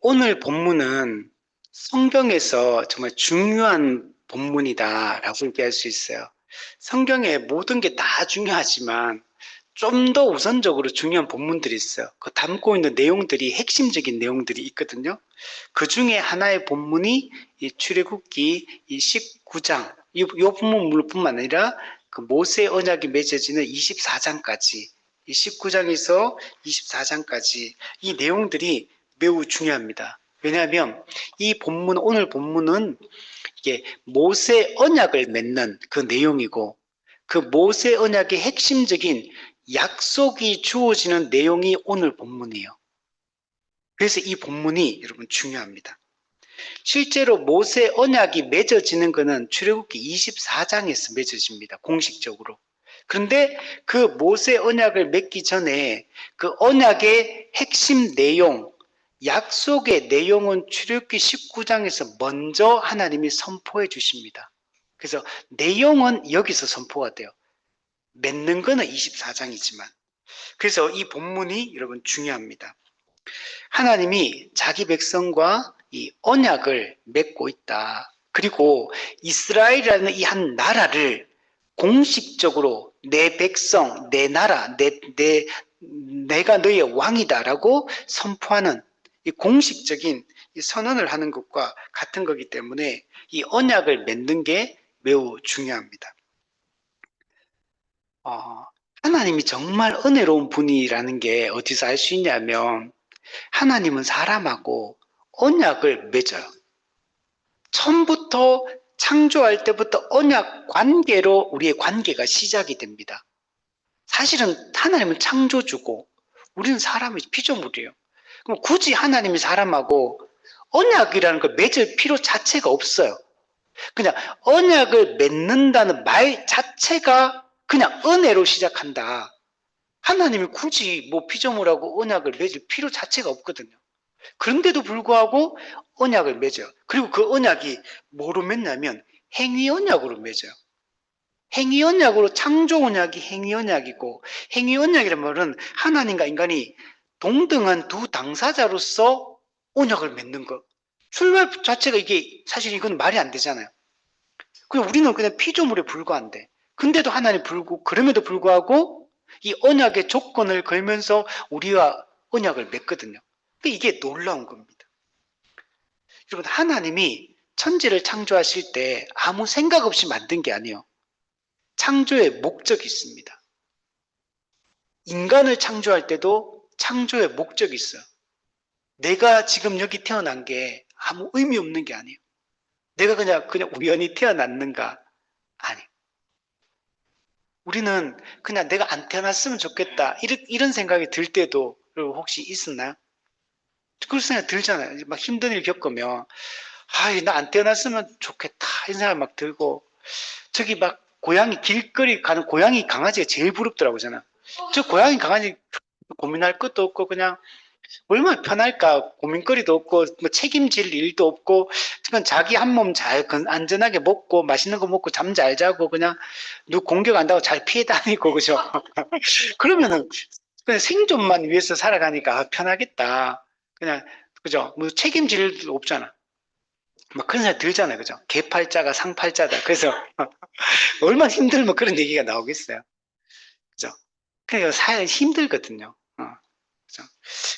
오늘 본문은 성경에서 정말 중요한 본문이다라고 얘기할 수 있어요. 성경에 모든 게 다 중요하지만 좀 더 우선적으로 중요한 본문들이 있어요. 그 담고 있는 내용들이 핵심적인 내용들이 있거든요. 그 중에 하나의 본문이 이 출애굽기 이 19장, 이 본문뿐만 아니라 그 모세 언약이 맺어지는 24장까지, 이 19장에서 24장까지 이 내용들이 매우 중요합니다. 왜냐하면 이 본문, 오늘 본문은 이게 모세 언약을 맺는 그 내용이고, 그 모세 언약의 핵심적인 약속이 주어지는 내용이 오늘 본문이에요. 그래서 이 본문이 여러분 중요합니다. 실제로 모세 언약이 맺어지는 것은 출애굽기 24장에서 맺어집니다. 공식적으로. 그런데 그 모세 언약을 맺기 전에 그 언약의 핵심 내용, 약속의 내용은 출애굽기 19장에서 먼저 하나님이 선포해 주십니다. 그래서 내용은 여기서 선포가 돼요. 맺는 거는 24장이지만. 그래서 이 본문이 여러분 중요합니다. 하나님이 자기 백성과 이 언약을 맺고 있다. 그리고 이스라엘이라는 이 한 나라를 공식적으로 내 백성, 내 나라, 내가 너의 왕이다라고 선포하는 이 공식적인 이 선언을 하는 것과 같은 거기 때문에 이 언약을 맺는 게 매우 중요합니다. 하나님이 정말 은혜로운 분이라는 게 어디서 알 수 있냐면 하나님은 사람하고 언약을 맺어요. 처음부터 창조할 때부터 언약 관계로 우리의 관계가 시작이 됩니다. 사실은 하나님은 창조주고 우리는 사람의 피조물이에요. 그럼 굳이 하나님이 사람하고 언약이라는 걸 맺을 필요 자체가 없어요. 그냥 언약을 맺는다는 말 자체가 그냥 은혜로 시작한다. 하나님이 굳이 뭐 피조물하고 언약을 맺을 필요 자체가 없거든요. 그런데도 불구하고 언약을 맺어요. 그리고 그 언약이 뭐로 맺냐면 행위 언약으로 맺어요. 행위 언약으로 창조 언약이 행위 언약이고, 행위 언약이라는 말은 하나님과 인간이 동등한 두 당사자로서 언약을 맺는 것. 출발 자체가 이게 사실 이건 말이 안 되잖아요. 그냥 우리는 그냥 피조물에 불과한데, 근데도 하나님 그럼에도 불구하고 이 언약의 조건을 걸면서 우리와 언약을 맺거든요. 이게 놀라운 겁니다. 여러분, 하나님이 천지를 창조하실 때 아무 생각 없이 만든 게 아니에요. 창조의 목적이 있습니다. 인간을 창조할 때도 창조의 목적이 있어요. 내가 지금 여기 태어난 게 아무 의미 없는 게 아니에요. 내가 그냥 우연히 태어났는가? 아니에요. 우리는 그냥 내가 안 태어났으면 좋겠다. 이런 생각이 들 때도 혹시 있었나요? 그런 생각 들잖아요. 막 힘든 일 겪으면, 나 안 태어났으면 좋겠다. 이런 생각 막 들고, 저기 막 고양이 길거리 가는 고양이 강아지가 제일 부럽더라고요. 저는. 저 고양이 강아지 고민할 것도 없고 그냥 얼마나 편할까. 고민거리도 없고 뭐 책임질 일도 없고 그냥 자기 한 몸 잘 안전하게 먹고 맛있는 거 먹고 잠 잘 자고 그냥 누구 공격 안 하고 잘 피해 다니고 그죠. 그러면은 그냥 생존만 위해서 살아가니까 편하겠다. 그냥 그죠. 뭐 책임질 일도 없잖아. 막 그런 생각 들잖아요. 그죠. 개팔자가 상팔자다. 그래서 얼마나 힘들면 그런 얘기가 나오겠어요. 그죠? 그러니까 살 힘들거든요. 그죠?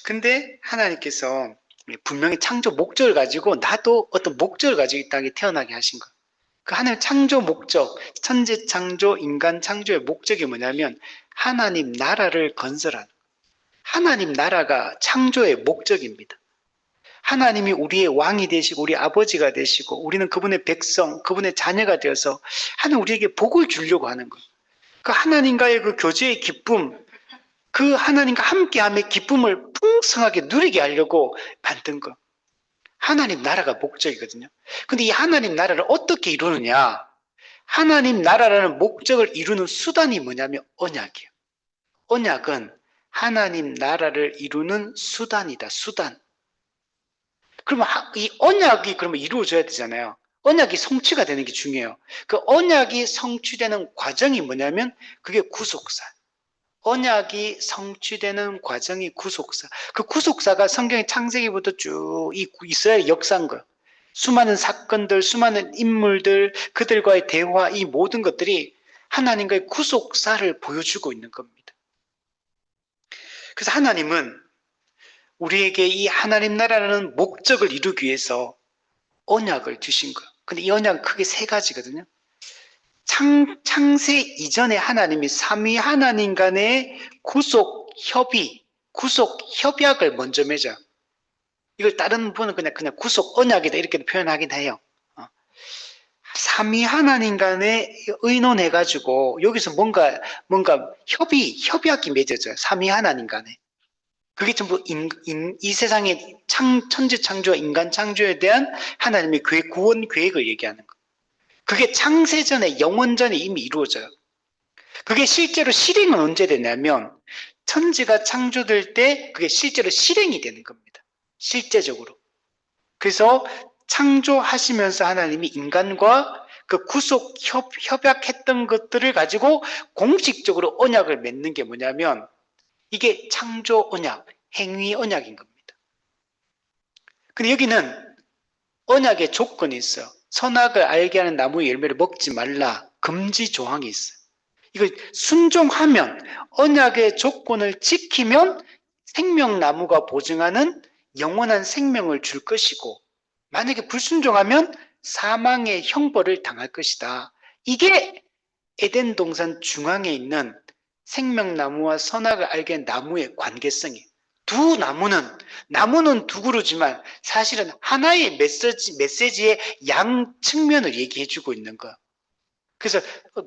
근데 하나님께서 분명히 창조 목적을 가지고 나도 어떤 목적을 가지고 이 땅에 태어나게 하신 거. 그 하나님 창조 목적, 천재 창조, 인간 창조의 목적이 뭐냐면 하나님 나라를 건설하는. 하나님 나라가 창조의 목적입니다. 하나님이 우리의 왕이 되시고 우리 아버지가 되시고 우리는 그분의 백성, 그분의 자녀가 되어서 하나님 우리에게 복을 주려고 하는 거. 그 하나님과의 그 교제의 기쁨, 그 하나님과 함께함의 기쁨을 풍성하게 누리게 하려고 만든 것. 하나님 나라가 목적이거든요. 근데 이 하나님 나라를 어떻게 이루느냐? 하나님 나라라는 목적을 이루는 수단이 뭐냐면 언약이에요. 언약은 하나님 나라를 이루는 수단이다. 수단. 그러면 이 언약이 그러면 이루어져야 되잖아요. 언약이 성취가 되는 게 중요해요. 그 언약이 성취되는 과정이 뭐냐면 그게 구속사. 언약이 성취되는 과정이 구속사. 그 구속사가 성경의 창세기부터 쭉 이스라엘 역사인 거예요. 수많은 사건들, 수많은 인물들, 그들과의 대화, 이 모든 것들이 하나님과의 구속사를 보여주고 있는 겁니다. 그래서 하나님은 우리에게 이 하나님 나라라는 목적을 이루기 위해서 언약을 주신 거예요. 근데 이 언약은 크게 세 가지거든요. 창세 이전에 하나님이 삼위 하나님 간의 구속 협의, 구속 협약을 먼저 맺어요. 이걸 다른 분은 그냥 구속 언약이다 이렇게 표현하긴 해요. 삼위 하나님 간에 의논해가지고 여기서 뭔가 협약이 맺어져요. 삼위 하나님 간에. 그게 전부 이 세상의 천지 창조와 인간 창조에 대한 하나님의 구원 계획을 얘기하는 거예요. 그게 창세전에 영원전에 이미 이루어져요. 그게 실제로 실행은 언제 되냐면 천지가 창조될 때 그게 실제로 실행이 되는 겁니다. 실제적으로. 그래서 창조하시면서 하나님이 인간과 그 구속 협약했던 것들을 가지고 공식적으로 언약을 맺는 게 뭐냐면 이게 창조 언약, 행위 언약인 겁니다. 근데 여기는 언약의 조건이 있어요. 선악을 알게 하는 나무의 열매를 먹지 말라. 금지 조항이 있어요. 이거 순종하면 언약의 조건을 지키면 생명나무가 보증하는 영원한 생명을 줄 것이고 만약에 불순종하면 사망의 형벌을 당할 것이다. 이게 에덴 동산 중앙에 있는 생명나무와 선악을 알게 한 나무의 관계성이에요. 나무는 두 그루지만 사실은 하나의 메시지의 양 측면을 얘기해주고 있는 거예요. 그래서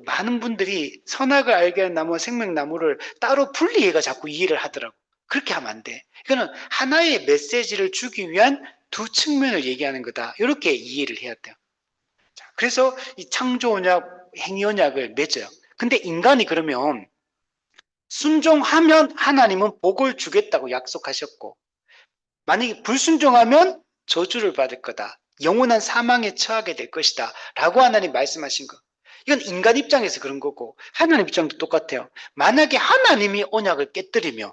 많은 분들이 선악을 알게 하는 나무와 생명나무를 따로 분리해가 자꾸 이해를 하더라고. 그렇게 하면 안 돼. 이거는 하나의 메시지를 주기 위한 두 측면을 얘기하는 거다. 이렇게 이해를 해야 돼요. 자, 그래서 이 창조 언약, 행위 언약을 맺어요. 근데 인간이 그러면 순종하면 하나님은 복을 주겠다고 약속하셨고 만약에 불순종하면 저주를 받을 거다. 영원한 사망에 처하게 될 것이다. 라고 하나님 말씀하신 거. 이건 인간 입장에서 그런 거고 하나님 입장도 똑같아요. 만약에 하나님이 언약을 깨뜨리면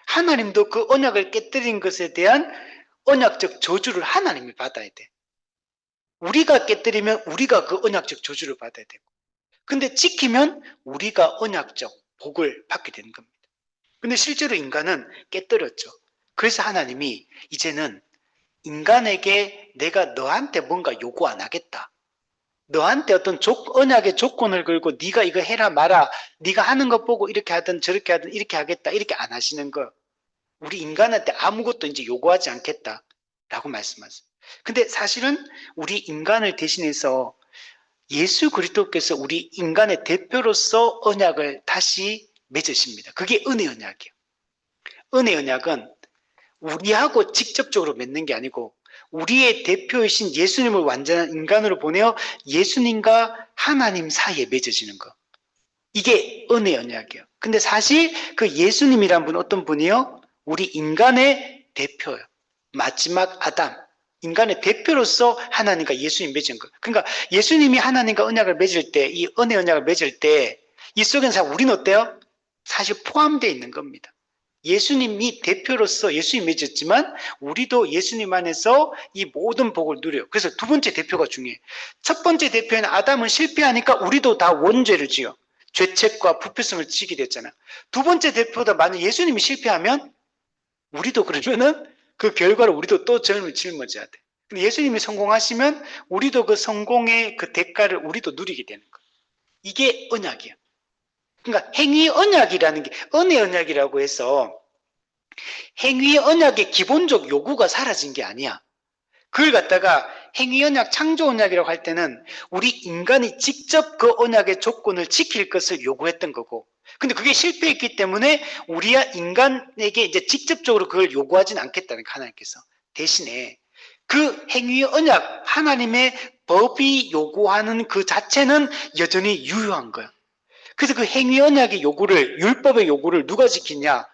하나님도 그 언약을 깨뜨린 것에 대한 언약적 저주를 하나님이 받아야 돼. 우리가 깨뜨리면 우리가 그 언약적 저주를 받아야 되고 근데 지키면 우리가 언약적 복을 받게 되는 겁니다. 근데 실제로 인간은 깨뜨렸죠. 그래서 하나님이 이제는 인간에게 내가 너한테 뭔가 요구 안 하겠다. 너한테 어떤 언약의 조건을 걸고 네가 이거 해라 마라 네가 하는 거 보고 이렇게 하든 저렇게 하든 이렇게 하겠다 이렇게 안 하시는 거 우리 인간한테 아무것도 이제 요구하지 않겠다 라고 말씀하세요. 근데 사실은 우리 인간을 대신해서 예수 그리스도께서 우리 인간의 대표로서 언약을 다시 맺으십니다. 그게 은혜 언약이에요. 은혜 언약은 우리하고 직접적으로 맺는 게 아니고 우리의 대표이신 예수님을 완전한 인간으로 보내어 예수님과 하나님 사이에 맺어지는 거. 이게 은혜 언약이에요. 근데 사실 그 예수님이란 분은 어떤 분이요? 우리 인간의 대표예요. 마지막 아담. 인간의 대표로서 하나님과 예수님 맺은 거. 그러니까 예수님이 하나님과 언약을 맺을 때, 이 은혜 언약을 맺을 때, 이 속에는 우리는 어때요? 사실 포함되어 있는 겁니다. 예수님이 대표로서 예수님 맺었지만 우리도 예수님 안에서 이 모든 복을 누려요. 그래서 두 번째 대표가 중요해요. 첫 번째 대표는 아담은 실패하니까 우리도 다 원죄를 지어. 죄책과 부패성을 지게 됐잖아요. 두 번째 대표다 만약 예수님이 실패하면 우리도 그러면은 그 결과를 우리도 또 짊어져야 돼. 근데 예수님이 성공하시면 우리도 그 성공의 그 대가를 우리도 누리게 되는 거예요. 이게 언약이에요. 그러니까 행위 언약이라는 게 은혜 언약이라고 해서 행위 언약의 기본적 요구가 사라진 게 아니야. 그걸 갖다가 행위 언약, 창조 언약이라고 할 때는 우리 인간이 직접 그 언약의 조건을 지킬 것을 요구했던 거고 근데 그게 실패했기 때문에 우리야 인간에게 이제 직접적으로 그걸 요구하진 않겠다는 거 하나님께서 대신에 그 행위 언약 하나님의 법이 요구하는 그 자체는 여전히 유효한 거야. 그래서 그 행위 언약의 요구를 율법의 요구를 누가 지키냐?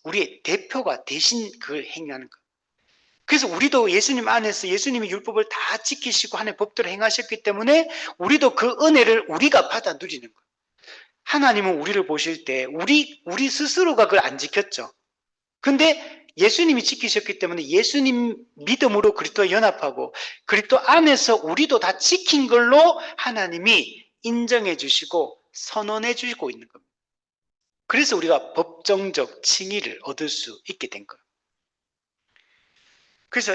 우리의 대표가 대신 그걸 행하는 거야. 그래서 우리도 예수님 안에서 예수님이 율법을 다 지키시고 하나님의 법대로 행하셨기 때문에 우리도 그 은혜를 우리가 받아 누리는 거야. 하나님은 우리를 보실 때 우리 스스로가 그걸 안 지켰죠. 근데 예수님이 지키셨기 때문에 예수님 믿음으로 그리스도와 연합하고 그리스도 안에서 우리도 다 지킨 걸로 하나님이 인정해 주시고 선언해 주시고 있는 겁니다. 그래서 우리가 법정적 칭의를 얻을 수 있게 된 거예요. 그래서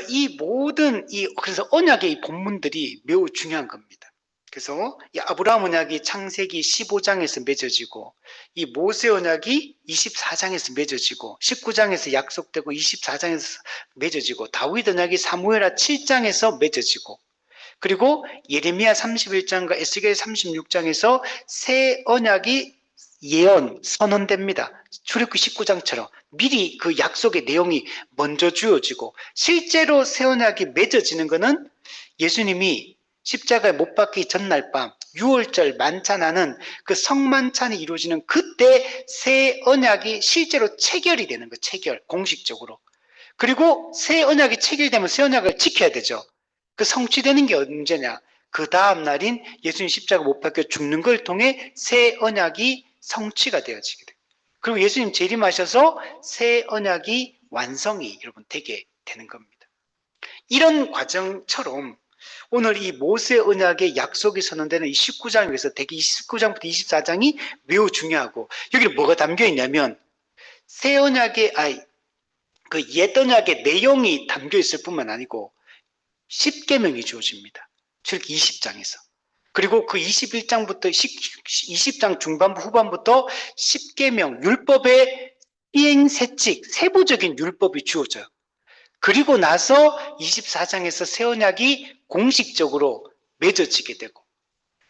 그래서 언약의 이 본문들이 매우 중요한 겁니다. 그래서 이 아브라함 언약이 창세기 15장에서 맺어지고 이 모세 언약이 24장에서 맺어지고 19장에서 약속되고 24장에서 맺어지고 다윗 언약이 사무엘하 7장에서 맺어지고 그리고 예레미야 31장과 에스겔 36장에서 새 언약이 예언, 선언됩니다. 출애굽기 19장처럼 미리 그 약속의 내용이 먼저 주어지고 실제로 새 언약이 맺어지는 것은 예수님이 십자가에 못 박기 전날 밤 6월절 만찬하는 그 성만찬이 이루어지는 그때 새 언약이 실제로 체결이 되는 거예요. 체결, 공식적으로. 그리고 새 언약이 체결되면 새 언약을 지켜야 되죠. 그 성취되는 게 언제냐? 그 다음 날인 예수님 십자가 못 박혀 죽는 걸 통해 새 언약이 성취가 되어지게 돼요. 그리고 예수님 재림하셔서 새 언약이 완성이 여러분 되게 되는 겁니다. 이런 과정처럼 오늘 이 모세 언약의 약속이 선언되는 이 19장에서 대개 19장부터 24장이 매우 중요하고 여기는 뭐가 담겨 있냐면 새 언약의 그 옛 언약의 내용이 담겨 있을 뿐만 아니고 10계명이 주어집니다. 출애굽기 20장에서. 그리고 그 21장부터 20장 중반부 후반부터 10계명 율법의 이행세칙 세부적인 율법이 주어져요. 그리고 나서 24장에서 새 언약이 공식적으로 맺어지게 되고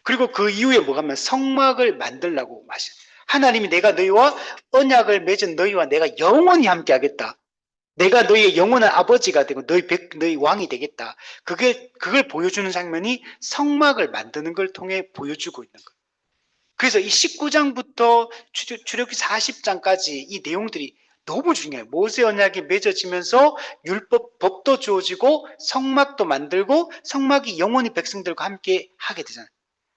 그리고 그 이후에 뭐가 하면 성막을 만들라고 하셔요. 하나님이 내가 너희와 언약을 맺은 너희와 내가 영원히 함께 하겠다. 내가 너희의 영원한 아버지가 되고 너희 왕이 되겠다. 그걸 보여주는 장면이 성막을 만드는 걸 통해 보여주고 있는 거예요. 그래서 이 19장부터 출애굽기 40장까지 이 내용들이 너무 중요해요. 모세 언약이 맺어지면서 법도 주어지고 성막도 만들고 성막이 영원히 백성들과 함께 하게 되잖아요.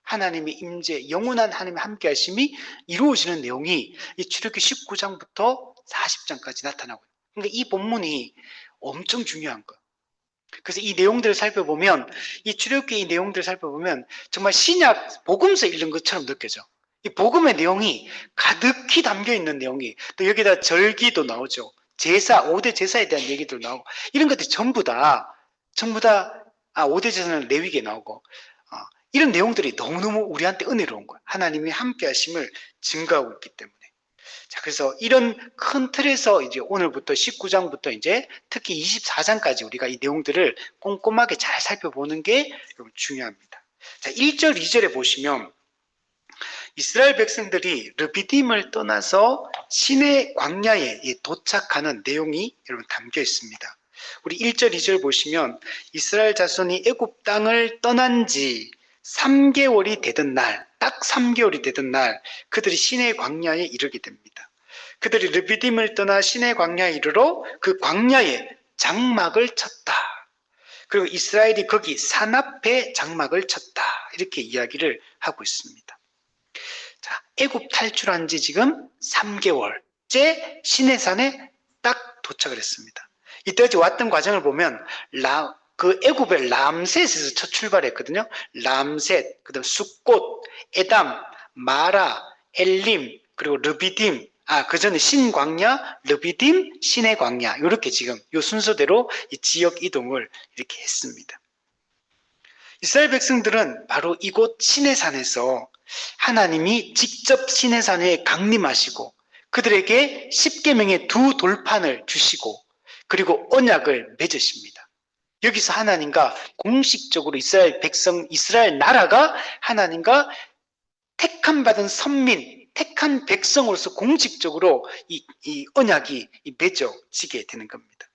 하나님의 임재, 영원한 하나님의 함께 하심이 이루어지는 내용이 이 출애굽기 19장부터 40장까지 나타나고 있어요. 그러니까 이 본문이 엄청 중요한 거예요. 그래서 이 내용들을 살펴보면 이 출애굽기 이 내용들을 살펴보면 정말 신약 복음서 읽는 것처럼 느껴져. 이 복음의 내용이 가득히 담겨 있는 내용이 또 여기다 절기도 나오죠. 제사, 5대 제사에 대한 얘기도 나오고 이런 것들이 전부 다 5대 제사는 레위기에 나오고 이런 내용들이 너무너무 우리한테 은혜로운 거예요. 하나님이 함께 하심을 증거하고 있기 때문에. 자, 그래서 이런 큰 틀에서 이제 오늘부터 19장부터 이제 특히 24장까지 우리가 이 내용들을 꼼꼼하게 잘 살펴보는 게 중요합니다. 자, 1절, 2절에 보시면 이스라엘 백성들이 르비딤을 떠나서 시내 광야에 도착하는 내용이 여러분 담겨 있습니다. 우리 1절, 2절 보시면 이스라엘 자손이 애굽 땅을 떠난 지 3개월이 되던 날, 딱 3개월이 되던 날 그들이 시내 광야에 이르게 됩니다. 그들이 르비딤을 떠나 시내 광야에 이르러 그 광야에 장막을 쳤다. 그리고 이스라엘이 거기 산 앞에 장막을 쳤다. 이렇게 이야기를 하고 있습니다. 자, 애굽 탈출한 지 지금 3개월째 시내산에 딱 도착을 했습니다. 이때까지 왔던 과정을 보면 그 애굽의 람셋에서 첫 출발했거든요. 람셋, 그다음 숫꽃, 에담, 마라, 엘림, 그리고 르비딤. 그 전에 신광야, 르비딤, 신의 광야. 이렇게 지금 이 순서대로 이 지역 이동을 이렇게 했습니다. 이스라엘 백성들은 바로 이곳 시내산에서 하나님이 직접 시내산에 강림하시고 그들에게 10계명의 두 돌판을 주시고 그리고 언약을 맺으십니다. 여기서 하나님과 공식적으로 이스라엘 백성, 이스라엘 나라가 하나님과 택함 받은 선민, 택한 백성으로서 공식적으로 이 언약이 맺어지게 되는 겁니다.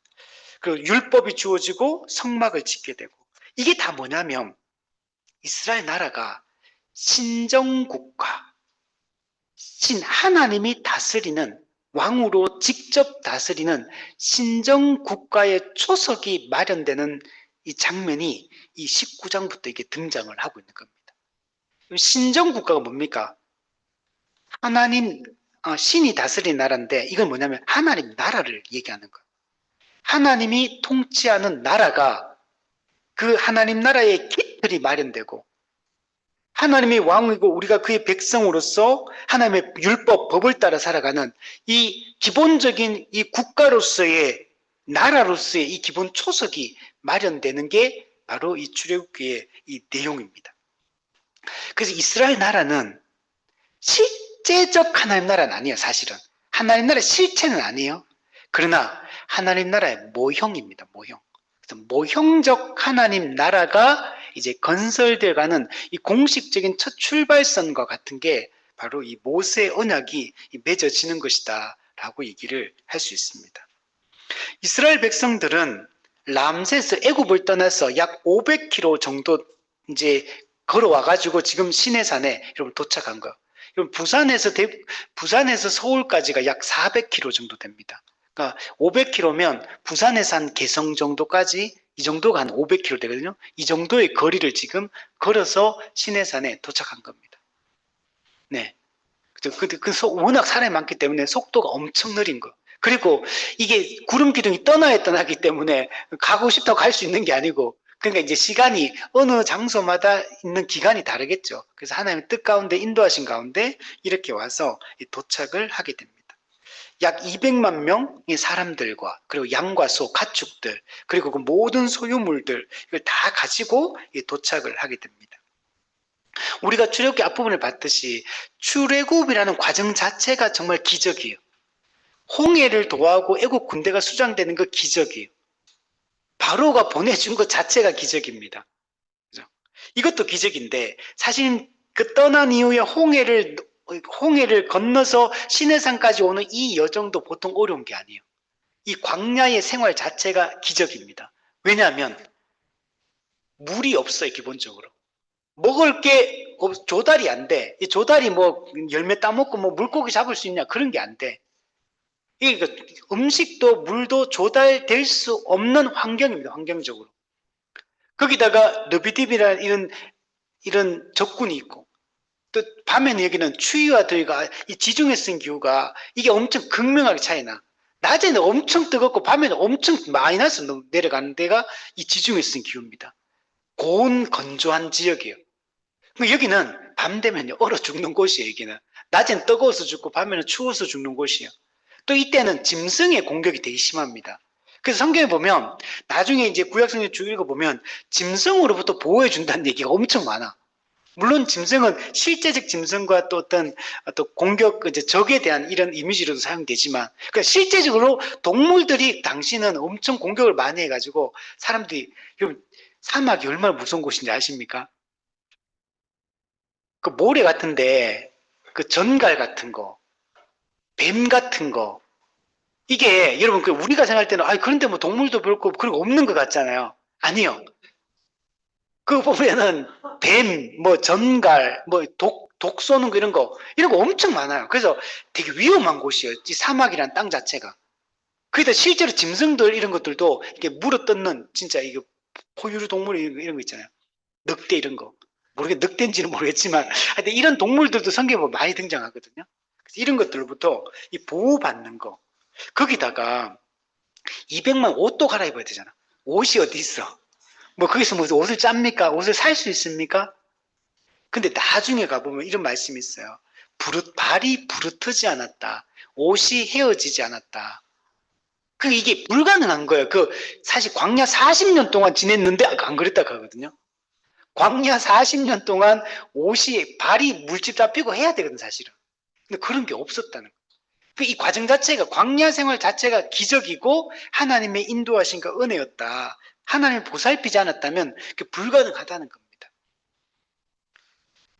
그리고 율법이 주어지고 성막을 짓게 되고 이게 다 뭐냐면 이스라엘 나라가 신정국가, 하나님이 다스리는 왕으로 직접 다스리는 신정국가의 초석이 마련되는 이 장면이 이 19장부터 이게 등장을 하고 있는 겁니다. 신정국가가 뭡니까? 하나님, 신이 다스리는 나라인데 이건 뭐냐면 하나님 나라를 얘기하는 거예요. 하나님이 통치하는 나라가 그 하나님 나라의 기틀이 마련되고 하나님이 왕이고 우리가 그의 백성으로서 하나님의 율법, 법을 따라 살아가는 이 기본적인 이 국가로서의 나라로서의 이 기본 초석이 마련되는 게 바로 이 출애굽기의 이 내용입니다. 그래서 이스라엘 나라는 실제적 하나님 나라는 아니에요, 사실은. 하나님 나라의 실체는 아니에요. 그러나 하나님 나라의 모형입니다, 모형. 그래서 모형적 하나님 나라가 이제 건설되어가는 이 공식적인 첫 출발선과 같은 게 바로 이 모세 언약이 맺어지는 것이다 라고 얘기를 할 수 있습니다. 이스라엘 백성들은 람세스 애굽을 떠나서 약 500km 정도 이제 걸어와가지고 지금 시내산에 여러분 도착한 거예요. 부산에서 서울까지가 약 400km 정도 됩니다. 그러니까 500km면 부산에서 한 개성 정도까지 이 정도가 한 500km 되거든요. 이 정도의 거리를 지금 걸어서 시내산에 도착한 겁니다. 네. 워낙 사람이 많기 때문에 속도가 엄청 느린 거. 그리고 이게 구름 기둥이 떠나기 때문에 가고 싶다고 갈 수 있는 게 아니고, 그러니까 이제 시간이 어느 장소마다 있는 기간이 다르겠죠. 그래서 하나님의 뜻 가운데 인도하신 가운데 이렇게 와서 도착을 하게 됩니다. 약 200만 명의 사람들과 그리고 양과 소, 가축들 그리고 그 모든 소유물들 이걸 다 가지고 도착을 하게 됩니다. 우리가 출애굽기 앞부분을 봤듯이 출애굽이라는 과정 자체가 정말 기적이에요. 홍해를 도하고 애국 군대가 수장되는 거 기적이에요. 바로가 보내준 것 자체가 기적입니다. 그죠? 이것도 기적인데 사실 그 떠난 이후에 홍해를 건너서 시내산까지 오는 이 여정도 보통 어려운 게 아니에요. 이 광야의 생활 자체가 기적입니다. 왜냐하면 물이 없어요, 기본적으로. 먹을 게 조달이 안 돼. 이 조달이 뭐 열매 따먹고 뭐 물고기 잡을 수 있냐 그런 게 안 돼. 그러니까 음식도 물도 조달될 수 없는 환경입니다. 환경적으로. 거기다가 르비딥이라는 이런 적군이 있고 또 밤에는 여기는 추위와 더위가 이 지중해 쓴 기후가 이게 엄청 극명하게 차이나. 낮에는 엄청 뜨겁고 밤에는 엄청 마이너스 내려가는 데가 이 지중해 쓴 기후입니다. 고온 건조한 지역이에요. 여기는 밤 되면 얼어 죽는 곳이에요. 여기는 낮엔 뜨거워서 죽고 밤에는 추워서 죽는 곳이에요. 또 이때는 짐승의 공격이 되게 심합니다. 그래서 성경에 보면 나중에 이제 구약성경 쭉 읽어보면 짐승으로부터 보호해 준다는 얘기가 엄청 많아. 물론 짐승은 실제적 짐승과 또 어떤 공격, 이제 적에 대한 이런 이미지로도 사용되지만, 그러니까 실제적으로 동물들이 당시는 엄청 공격을 많이 해가지고 사람들이, 사막이 얼마나 무서운 곳인지 아십니까? 그 모래 같은데, 그 전갈 같은 거, 뱀 같은 거, 이게 여러분 우리가 생각할 때는 그런데 뭐 동물도 별거 그리고 없는 것 같잖아요. 아니요. 그거 보면은 뱀, 뭐 전갈, 뭐 독 쏘는 거 이런 거 엄청 많아요. 그래서 되게 위험한 곳이에요. 이 사막이란 땅 자체가. 그래서 실제로 짐승들 이런 것들도 이렇게 물어뜯는 진짜 이게 포유류 동물 이런 거 있잖아요. 늑대 이런 거. 늑대인지는 모르겠지만 하여튼 이런 동물들도 성경에 보면 많이 등장하거든요. 그래서 이런 것들로부터 이 보호받는 거. 거기다가 200만 옷도 갈아입어야 되잖아. 옷이 어디 있어? 뭐 거기서 무슨 옷을 짭니까? 옷을 살 수 있습니까? 근데 나중에 가보면 이런 말씀이 있어요. 발이 부르트지 않았다. 옷이 헤어지지 않았다. 이게 불가능한 거예요. 사실 광야 40년 동안 지냈는데 안 그랬다 하거든요. 광야 40년 동안 발이 물집 잡히고 해야 되거든, 사실은. 근데 그런 게 없었다는 거예요. 이 과정 자체가, 광야 생활 자체가 기적이고 하나님의 인도하심과 은혜였다. 하나님을 보살피지 않았다면 불가능하다는 겁니다.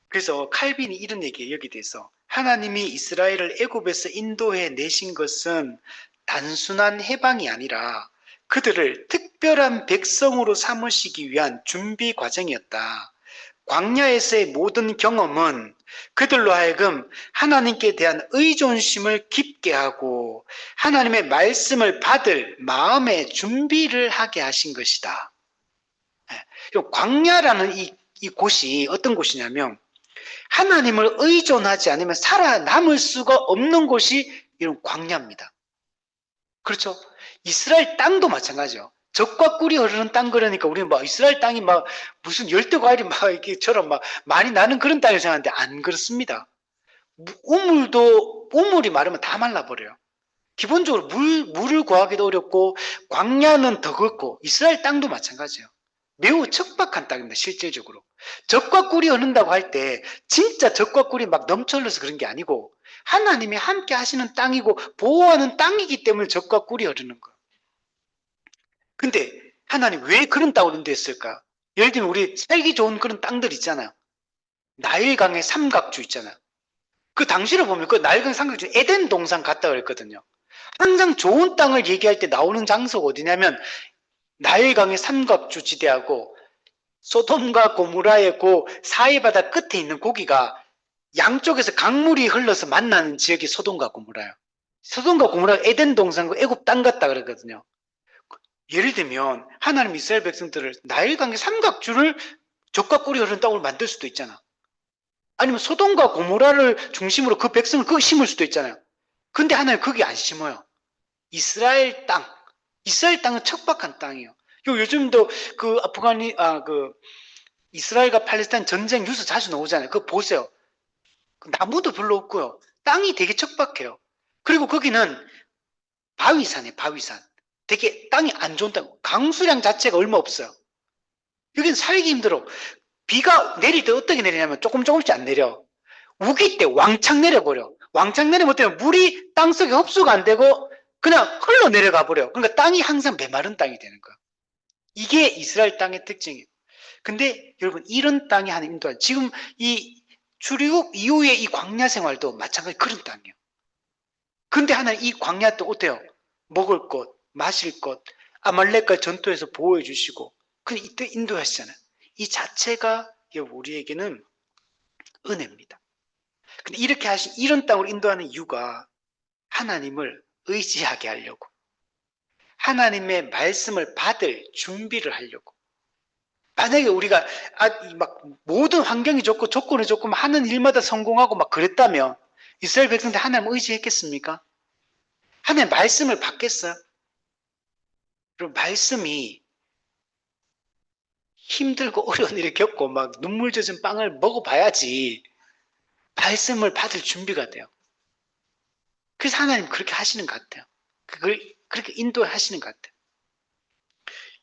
그래서 칼빈이 이런 얘기예요. 여기 대해서 하나님이 이스라엘을 애굽에서 인도해 내신 것은 단순한 해방이 아니라 그들을 특별한 백성으로 삼으시기 위한 준비 과정이었다. 광야에서의 모든 경험은 그들로 하여금 하나님께 대한 의존심을 깊게 하고 하나님의 말씀을 받을 마음의 준비를 하게 하신 것이다. 광야라는 이 곳이 어떤 곳이냐면 하나님을 의존하지 않으면 살아남을 수가 없는 곳이 이런 광야입니다. 그렇죠? 이스라엘 땅도 마찬가지죠. 젖과 꿀이 흐르는 땅 그러니까 우리는 막 이스라엘 땅이 막 무슨 열대 과일이 막 이렇게처럼 막 많이 나는 그런 땅을 생각하는데 안 그렇습니다. 우물이 마르면 다 말라버려요. 기본적으로 물을 구하기도 어렵고 광야는 더 걷고 이스라엘 땅도 마찬가지예요. 매우 척박한 땅입니다. 실질적으로. 젖과 꿀이 흐른다고 할 때 진짜 젖과 꿀이 막 넘쳐 흘러서 그런 게 아니고 하나님이 함께 하시는 땅이고 보호하는 땅이기 때문에 젖과 꿀이 흐르는 거예요. 근데 하나님 왜 그런 땅을 인도했을까? 예를 들면 우리 살기 좋은 그런 땅들 있잖아요. 나일강의 삼각주 있잖아요. 그 당시를 보면 그 나일강 삼각주 에덴 동산 같다 그랬거든요. 항상 좋은 땅을 얘기할 때 나오는 장소가 어디냐면 나일강의 삼각주 지대하고 소돔과 고무라의 그 사이바다 끝에 있는 고기가 양쪽에서 강물이 흘러서 만나는 지역이 소돔과 고무라예요. 소돔과 고무라가 에덴 동산과 애굽 땅 같다 그러거든요. 예를 들면 하나님 이스라엘 백성들을 나일강의 삼각주를 젖과 꿀이 흐르는 땅으로 만들 수도 있잖아. 아니면 소돔과 고무라를 중심으로 그 백성을 거기 심을 수도 있잖아요. 근데 하나님 거기 안 심어요. 이스라엘 땅은 척박한 땅이에요. 요즘도 그 이스라엘과 팔레스타인 전쟁 뉴스 자주 나오잖아요. 그거 보세요. 나무도 별로 없고요. 땅이 되게 척박해요. 그리고 거기는 바위산. 되게 땅이 안 좋은 땅. 강수량 자체가 얼마 없어요. 여기는 살기 힘들어. 비가 내릴 때 어떻게 내리냐면 조금씩 안 내려. 우기 때 왕창 내려버려. 왕창 내리면 어때요? 물이 땅속에 흡수가 안 되고 그냥 흘러내려가 버려. 그러니까 땅이 항상 메마른 땅이 되는 거야. 이게 이스라엘 땅의 특징이에요. 근데 여러분 이런 땅이 하나님 인도한 지금 이 출애굽 이후의 이 광야 생활도 마찬가지 그런 땅이에요. 근데 하나님 이 광야 또 어때요? 먹을 것, 마실 것, 아말렉과 전투에서 보호해 주시고 그 이때 인도하시잖아요. 이 자체가 우리에게는 은혜입니다. 근데 이렇게 하신 이런 땅으로 인도하는 이유가 하나님을 의지하게 하려고 하나님의 말씀을 받을 준비를 하려고 만약에 우리가 막 모든 환경이 좋고 조건이 좋고 하는 일마다 성공하고 막 그랬다면 이스라엘 백성들 하나님 의지했겠습니까? 하나님 말씀을 받겠어요? 그리고 말씀이 힘들고 어려운 일을 겪고 막 눈물 젖은 빵을 먹어봐야지 말씀을 받을 준비가 돼요. 그래서 하나님 그렇게 하시는 것 같아요. 그걸 그렇게 인도하시는 것 같아요.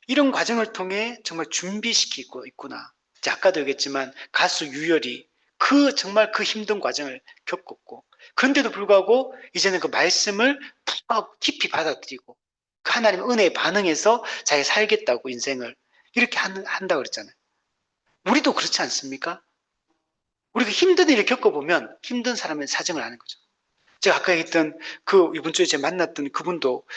이런 과정을 통해 정말 준비시키고 있구나. 아까도 얘기했지만 가수 유열이 정말 그 힘든 과정을 겪었고 그런데도 불구하고 이제는 그 말씀을 더 깊이 받아들이고 그 하나님의 은혜에 반응해서 자기가 살겠다고 인생을 이렇게 한다고 그랬잖아요. 우리도 그렇지 않습니까? 우리가 힘든 일을 겪어보면 힘든 사람의 사정을 아는 거죠. 제가 아까 얘기했던 이번 주에 제가 만났던 그분도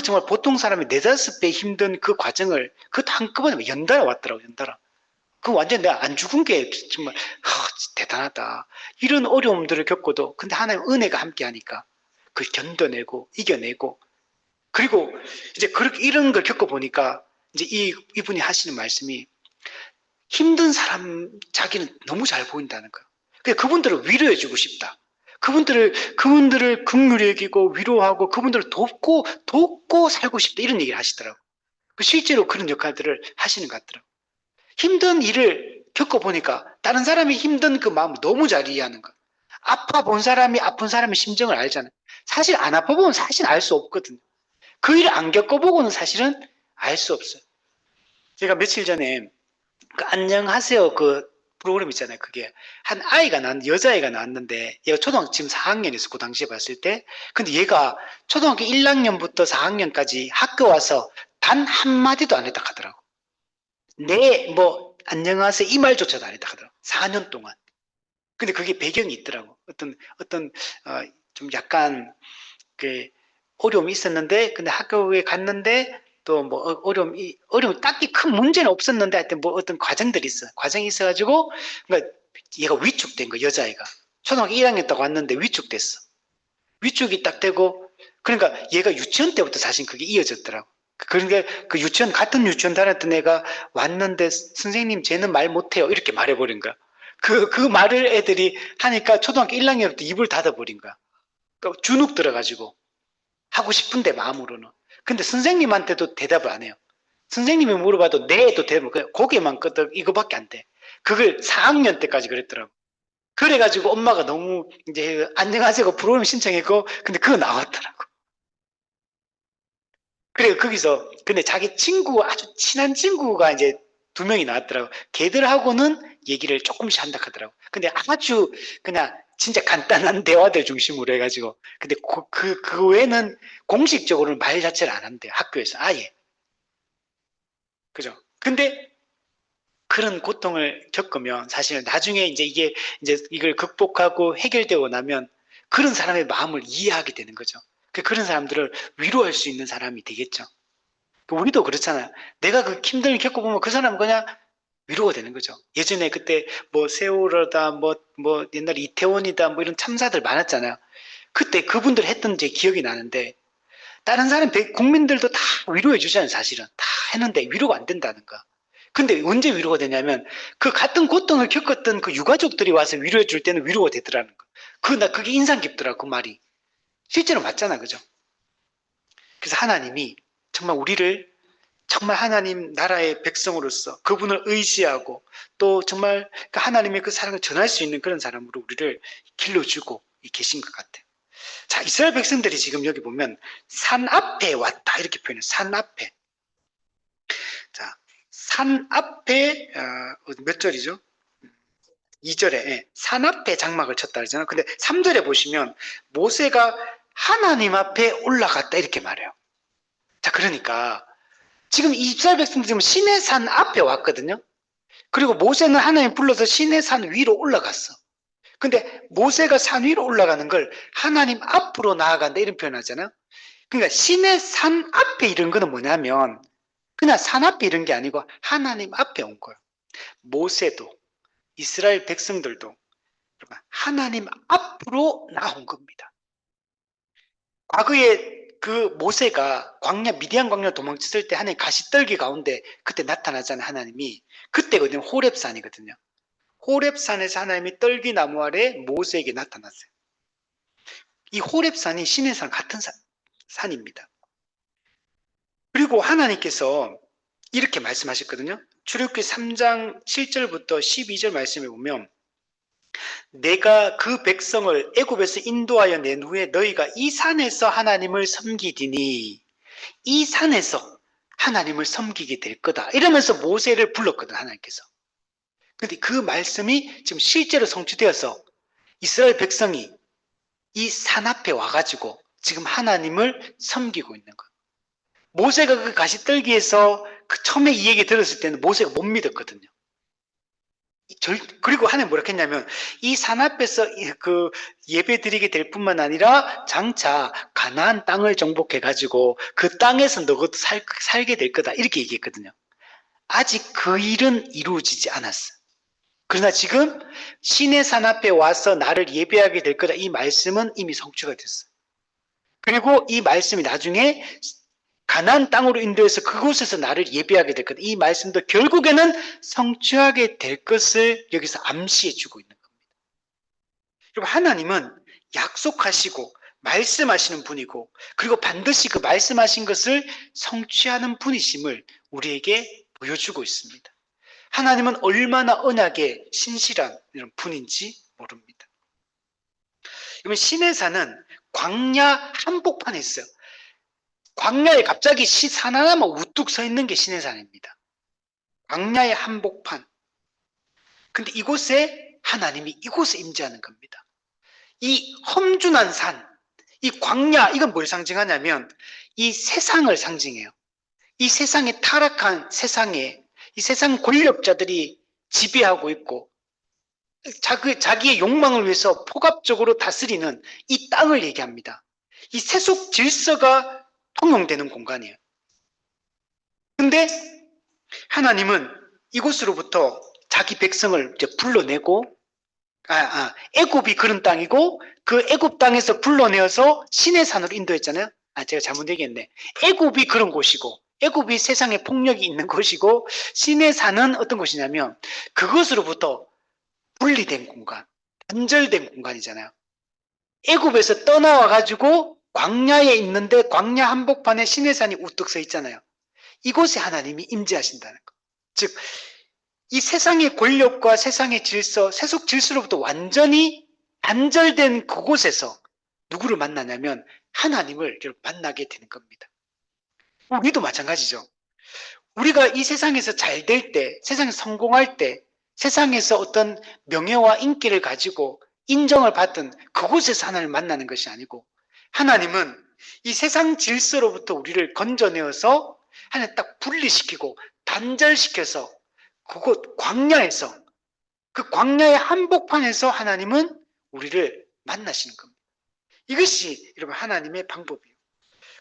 정말 보통 사람의 4-5배 힘든 그 과정을 그것도 한꺼번에 연달아 왔더라고요. 연달아. 완전 내가 안 죽은 게 정말 대단하다. 이런 어려움들을 겪고도 근데 하나님 은혜가 함께 하니까 그걸 견뎌내고 이겨내고 그리고 이제 그렇게 이런 걸 겪어보니까 이제 이분이 하시는 말씀이 힘든 사람 자기는 너무 잘 보인다는 거예요. 그래서 그분들을 위로해주고 싶다. 그분들을 긍휼히 여기고 위로하고 그분들을 돕고 살고 싶다. 이런 얘기를 하시더라고요. 실제로 그런 역할들을 하시는 것 같더라고요. 힘든 일을 겪어보니까 다른 사람이 힘든 그 마음을 너무 잘 이해하는 거예요. 아픈 사람의 심정을 알잖아요. 사실 안 아파보면 사실 알 수 없거든요. 그 일을 안 겪어보고는 사실은 알 수 없어요. 제가 며칠 전에 안녕하세요 프로그램 있잖아요. 그게 여자아이가 나왔는데 얘가 초등학교 지금 4학년이었어. 그 당시에 봤을 때. 근데 얘가 초등학교 1학년부터 4학년까지 학교 와서 단 한마디도 안 했다 하더라고. 안녕하세요 이 말조차도 안 했다 하더라고. 4년 동안. 근데 그게 배경이 있더라고. 좀 약간 어려움이 있었는데 근데 학교에 갔는데 또 어려움이 딱히 큰 문제는 없었는데 하여튼 어떤 과정들이 있어. 과정이 있어가지고 그러니까 얘가 위축된 거 여자아이가 초등학교 1학년 딱 왔는데 위축됐어. 위축이 딱 되고 그러니까 얘가 유치원 때부터 사실 그게 이어졌더라고. 그러니까 같은 유치원 다녔던 애가 왔는데 선생님 쟤는 말 못해요 이렇게 말해버린 거야. 그 말을 애들이 하니까 초등학교 1학년부터 입을 닫아버린 거야. 그러니까 주눅 들어가지고 하고 싶은데 마음으로는. 근데 선생님한테도 대답을 안 해요. 선생님이 물어봐도 네도 대답을 그냥 고개만 끄덕 이거밖에 안 돼. 그걸 4학년 때까지 그랬더라고. 그래가지고 엄마가 너무 이제 안녕하세요 프로그램 신청했고 근데 그거 나왔더라고. 그래 거기서 근데 자기 친구 아주 친한 친구가 이제 2명이 나왔더라고. 걔들하고는 얘기를 조금씩 한다 하더라고. 근데 아주 그냥 진짜 간단한 대화들 중심으로 해가지고 근데 그 외에는 공식적으로는 말 자체를 안 한대요. 학교에서 아예. 그죠? 근데 그런 고통을 겪으면 사실 나중에 이제 이걸 극복하고 해결되고 나면 그런 사람의 마음을 이해하게 되는 거죠. 그런 사람들을 위로할 수 있는 사람이 되겠죠. 우리도 그렇잖아요. 내가 그 힘듦을 겪어보면 그 사람은 그냥 위로가 되는 거죠. 예전에 그때 뭐 세월호다, 뭐 옛날에 이태원이다, 뭐 이런 참사들 많았잖아요. 그때 그분들 했던 제 기억이 나는데 다른 사람 국민들도 다 위로해 주잖아요. 사실은 다 했는데 위로가 안 된다는 거. 근데 언제 위로가 되냐면 그 같은 고통을 겪었던 그 유가족들이 와서 위로해 줄 때는 위로가 되더라는 거. 그게 인상 깊더라고 그 말이. 실제로 맞잖아, 그죠? 그래서 하나님이 정말 우리를 정말 하나님 나라의 백성으로서 그분을 의지하고 또 정말 하나님의 그 사랑을 전할 수 있는 그런 사람으로 우리를 길러주고 계신 것 같아요. 자, 이스라엘 백성들이 지금 여기 보면 산 앞에 왔다 이렇게 표현해요. 산 앞에. 자, 산 앞에 몇 절이죠? 2절에 산 앞에 장막을 쳤다 그러잖아요. 근데 3절에 보시면 모세가 하나님 앞에 올라갔다 이렇게 말해요. 자, 그러니까 지금 이스라엘 백성들이 지금 시내산 앞에 왔거든요. 그리고 모세는 하나님 불러서 시내산 위로 올라갔어. 근데 모세가 산 위로 올라가는 걸 하나님 앞으로 나아간다 이런 표현하잖아요. 그러니까 시내산 앞에 이런 거는 뭐냐면 그냥 산 앞에 이런 게 아니고 하나님 앞에 온 거예요. 모세도 이스라엘 백성들도 하나님 앞으로 나온 겁니다. 과거에 그 모세가 미디안 광야 도망쳤을 때 하나님 가시떨기 가운데 그때 나타나잖아요. 하나님이. 그때거든요. 호렙산이거든요. 호렙산에서 하나님이 떨기나무 아래 모세에게 나타났어요. 이 호렙산이 시내산 같은 산입니다. 그리고 하나님께서 이렇게 말씀하셨거든요. 출애굽기 3장 7절부터 12절 말씀에 보면 내가 그 백성을 애굽에서 인도하여 낸 후에 너희가 이 산에서 하나님을 섬기리니 이 산에서 하나님을 섬기게 될 거다. 이러면서 모세를 불렀거든 하나님께서. 근데 그 말씀이 지금 실제로 성취되어서 이스라엘 백성이 이 산 앞에 와가지고 지금 하나님을 섬기고 있는 거예요. 모세가 그 가시떨기에서 처음에 이 얘기 들었을 때는 모세가 못 믿었거든요. 그리고 하나님 뭐라 했냐면 이 산 앞에서 그 예배 드리게 될 뿐만 아니라 장차 가나안 땅을 정복해 가지고 그 땅에서 너도 살게 될 거다 이렇게 얘기했거든요. 아직 그 일은 이루어지지 않았어. 그러나 지금 시내 산 앞에 와서 나를 예배하게 될 거다 이 말씀은 이미 성취가 됐어. 그리고 이 말씀이 나중에 가나안 땅으로 인도해서 그곳에서 나를 예배하게 될 것. 이 말씀도 결국에는 성취하게 될 것을 여기서 암시해 주고 있는 겁니다. 그리고 하나님은 약속하시고 말씀하시는 분이고 그리고 반드시 그 말씀하신 것을 성취하는 분이심을 우리에게 보여주고 있습니다. 하나님은 얼마나 언약에 신실한 이런 분인지 모릅니다. 그러면 시내산은 광야 한복판에 있어요. 광야에 갑자기 산 하나만 우뚝 서 있는 게 시내산입니다. 광야의 한복판. 근데 이곳에 하나님이 이곳에 임재하는 겁니다. 이 험준한 산, 이 광야, 이건 뭘 상징하냐면 이 세상을 상징해요. 이 세상의 타락한 세상에 이 세상 권력자들이 지배하고 있고 자기의 욕망을 위해서 폭압적으로 다스리는 이 땅을 얘기합니다. 이 세속 질서가 통용되는 공간이에요. 근데 하나님은 이곳으로부터 자기 백성을 이제 불러내고 애굽이 그런 땅이고 그 애굽 땅에서 불러내어서 시내산으로 인도했잖아요. 제가 잘못 얘기했네. 애굽이 그런 곳이고 애굽이 세상에 폭력이 있는 곳이고 시내산은 어떤 곳이냐면 그것으로부터 분리된 공간, 단절된 공간이잖아요. 애굽에서 떠나와 가지고 광야에 있는데 광야 한복판에 시내산이 우뚝 서 있잖아요. 이곳에 하나님이 임재하신다는 것. 즉, 이 세상의 권력과 세상의 질서, 세속 질서로부터 완전히 단절된 그곳에서 누구를 만나냐면 하나님을 만나게 되는 겁니다. 우리도 마찬가지죠. 우리가 이 세상에서 잘 될 때, 세상에서 성공할 때, 세상에서 어떤 명예와 인기를 가지고 인정을 받든 그곳에서 하나님을 만나는 것이 아니고, 하나님은 이 세상 질서로부터 우리를 건져내어서 하나님 딱 분리시키고 단절시켜서 그곳 광야에서, 그 광야의 한복판에서 하나님은 우리를 만나시는 겁니다. 이것이 여러분 하나님의 방법이에요.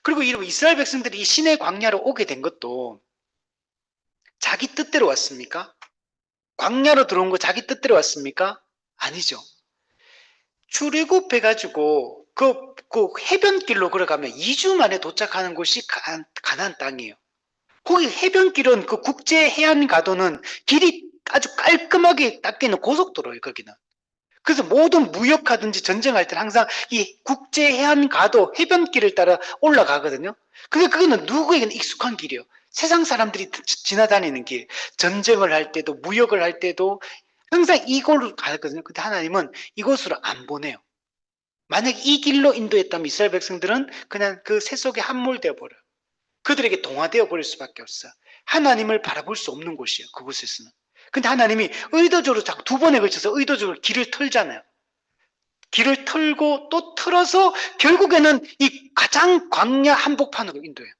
그리고 여러분 이스라엘 백성들이 이 시내 광야로 오게 된 것도 자기 뜻대로 왔습니까? 광야로 들어온 거 자기 뜻대로 왔습니까? 아니죠. 출애굽해가지고 그 해변길로 걸어가면 2주 만에 도착하는 곳이 가나안 땅이에요. 거기 해변길은 그 국제 해안 가도는 길이 아주 깔끔하게 닦여 있는 고속도로예요, 거기는. 그래서 모든 무역하든지 전쟁할 때는 항상 이 국제 해안 가도 해변길을 따라 올라가거든요. 근데 그거는 누구에게는 익숙한 길이에요. 세상 사람들이 지나다니는 길. 전쟁을 할 때도 무역을 할 때도 항상 이걸로 가거든요. 근데 하나님은 이곳으로 안 보내요. 만약 이 길로 인도했다면 이스라엘 백성들은 그냥 그 새 속에 함몰되어 버려요. 그들에게 동화되어 버릴 수밖에 없어요. 하나님을 바라볼 수 없는 곳이에요. 그곳에서는. 근데 하나님이 의도적으로 자꾸 두 번에 걸쳐서 의도적으로 길을 털잖아요. 길을 털고 또 틀어서 결국에는 이 가장 광야 한복판으로 인도해요.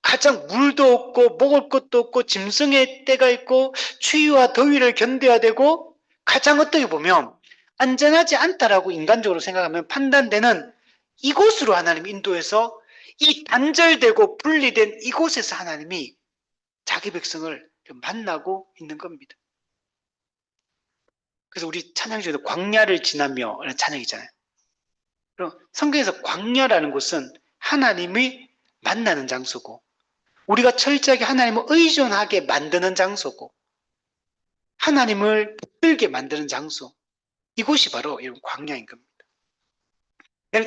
가장 물도 없고 먹을 것도 없고 짐승의 때가 있고 추위와 더위를 견뎌야 되고 가장 어떻게 보면 안전하지 않다라고 인간적으로 생각하면 판단되는 이곳으로 하나님 인도해서 이 단절되고 분리된 이곳에서 하나님이 자기 백성을 만나고 있는 겁니다. 그래서 우리 찬양 중에도 광야를 지나며 라는 찬양이잖아요. 그럼 성경에서 광야라는 곳은 하나님이 만나는 장소고 우리가 철저하게 하나님을 의존하게 만드는 장소고 하나님을 붙들게 만드는 장소, 이곳이 바로 이런 광야인 겁니다.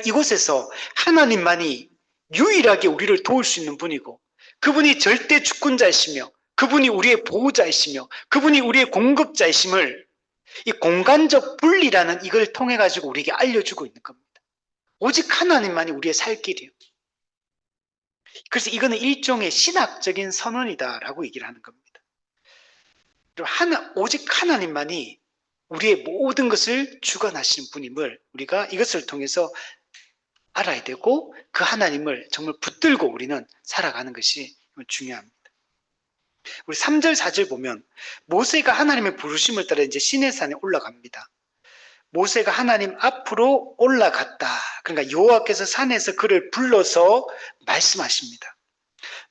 이곳에서 하나님만이 유일하게 우리를 도울 수 있는 분이고 그분이 절대 주권자이시며 그분이 우리의 보호자이시며 그분이 우리의 공급자이심을 이 공간적 분리라는 이걸 통해 가지고 우리에게 알려주고 있는 겁니다. 오직 하나님만이 우리의 살 길이에요. 그래서 이거는 일종의 신학적인 선언이다라고 얘기를 하는 겁니다. 오직 하나님만이 우리의 모든 것을 주관하시는 분임을 우리가 이것을 통해서 알아야 되고 그 하나님을 정말 붙들고 우리는 살아가는 것이 중요합니다. 우리 3절, 4절 보면 모세가 하나님의 부르심을 따라 이제 시내산에 올라갑니다. 모세가 하나님 앞으로 올라갔다. 그러니까 여호와께서 산에서 그를 불러서 말씀하십니다.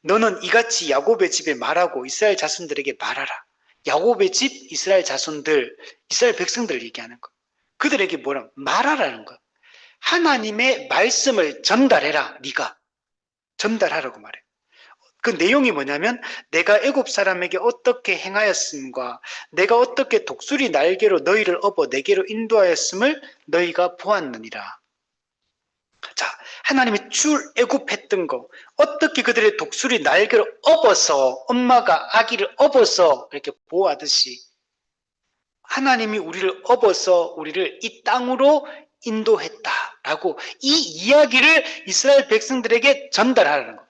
너는 이같이 야곱의 집에 말하고 이스라엘 자손들에게 말하라. 야곱의 집, 이스라엘 자손들, 이스라엘 백성들을 얘기하는 거. 그들에게 뭐라 말하라는 거. 하나님의 말씀을 전달해라. 네가 전달하라고 말해. 그 내용이 뭐냐면 내가 애굽 사람에게 어떻게 행하였음과 내가 어떻게 독수리 날개로 너희를 업어 내게로 인도하였음을 너희가 보았느니라. 자, 하나님이 출애굽했던 거 어떻게 그들의 독수리 날개로 업어서 엄마가 아기를 업어서 이렇게 보호하듯이 하나님이 우리를 업어서 우리를 이 땅으로 인도했다라고 이 이야기를 이스라엘 백성들에게 전달하라는 거.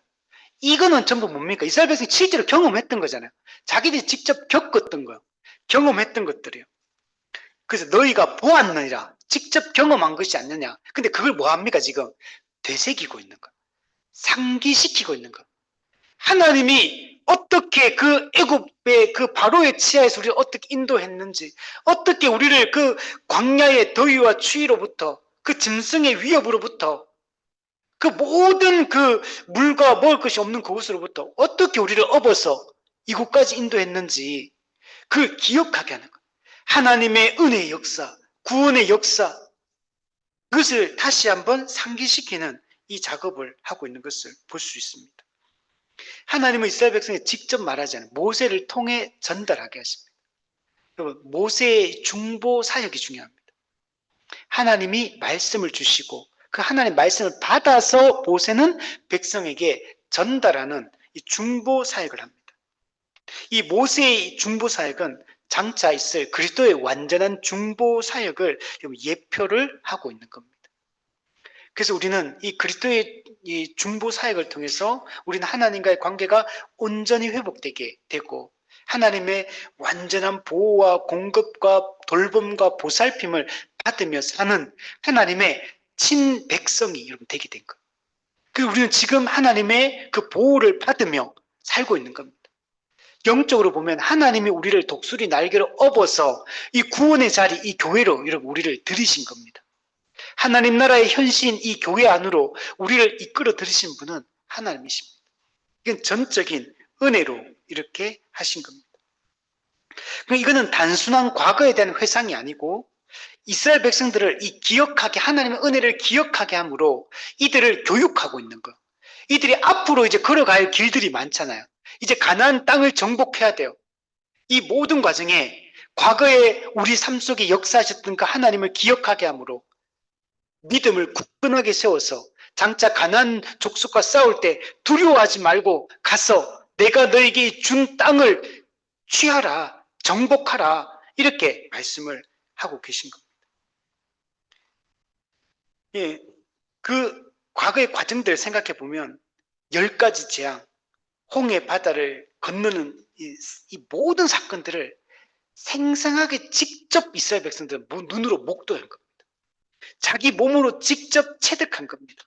이거는 전부 뭡니까? 이스라엘 백성이 실제로 경험했던 거잖아요. 자기들이 직접 겪었던 거예요. 경험했던 것들이에요. 그래서 너희가 보았느니라. 직접 경험한 것이 아니냐. 근데 그걸 뭐합니까 지금? 되새기고 있는 거예요. 상기시키고 있는 거예요. 하나님이 어떻게 그 애굽의 그 바로의 치하에서 우리를 어떻게 인도했는지, 어떻게 우리를 그 광야의 더위와 추위로부터, 그 짐승의 위협으로부터, 그 모든 그 물과 먹을 것이 없는 그곳으로부터 어떻게 우리를 업어서 이곳까지 인도했는지 그걸 기억하게 하는 거예요. 하나님의 은혜의 역사, 구원의 역사, 그것을 다시 한번 상기시키는 이 작업을 하고 있는 것을 볼 수 있습니다. 하나님은 이스라엘 백성에 직접 말하지 않아요. 모세를 통해 전달하게 하십니다. 여러분, 모세의 중보 사역이 중요합니다. 하나님이 말씀을 주시고 그 하나님의 말씀을 받아서 모세는 백성에게 전달하는 이 중보 사역을 합니다. 이 모세의 중보 사역은 장차 있을 그리스도의 완전한 중보 사역을 예표를 하고 있는 겁니다. 그래서 우리는 이 그리스도의 이 중보 사역을 통해서 우리는 하나님과의 관계가 온전히 회복되게 되고 하나님의 완전한 보호와 공급과 돌봄과 보살핌을 받으며 사는 하나님의 친백성이 여러분 되게 된 거예요. 그리고 우리는 지금 하나님의 그 보호를 받으며 살고 있는 겁니다. 영적으로 보면 하나님이 우리를 독수리 날개로 업어서 이 구원의 자리, 이 교회로 여러분 우리를 들이신 겁니다. 하나님 나라의 현시인 이 교회 안으로 우리를 이끌어 들이신 분은 하나님이십니다. 이건 전적인 은혜로 이렇게 하신 겁니다. 이거는 단순한 과거에 대한 회상이 아니고 이스라엘 백성들을 이 기억하게 하나님의 은혜를 기억하게 함으로 이들을 교육하고 있는 거. 이들이 앞으로 이제 걸어갈 길들이 많잖아요. 이제 가나안 땅을 정복해야 돼요. 이 모든 과정에 과거에 우리 삶 속에 역사하셨던 그 하나님을 기억하게 함으로 믿음을 굳건하게 세워서 장차 가나안 족속과 싸울 때 두려워하지 말고 가서 내가 너에게 준 땅을 취하라, 정복하라 이렇게 말씀을 하고 계신 겁니다. 예, 그 과거의 과정들을 생각해 보면 10가지 재앙, 홍해 바다를 건너는 이 모든 사건들을 생생하게 직접 이스라엘 백성들은 눈으로 목도한 겁니다. 자기 몸으로 직접 체득한 겁니다.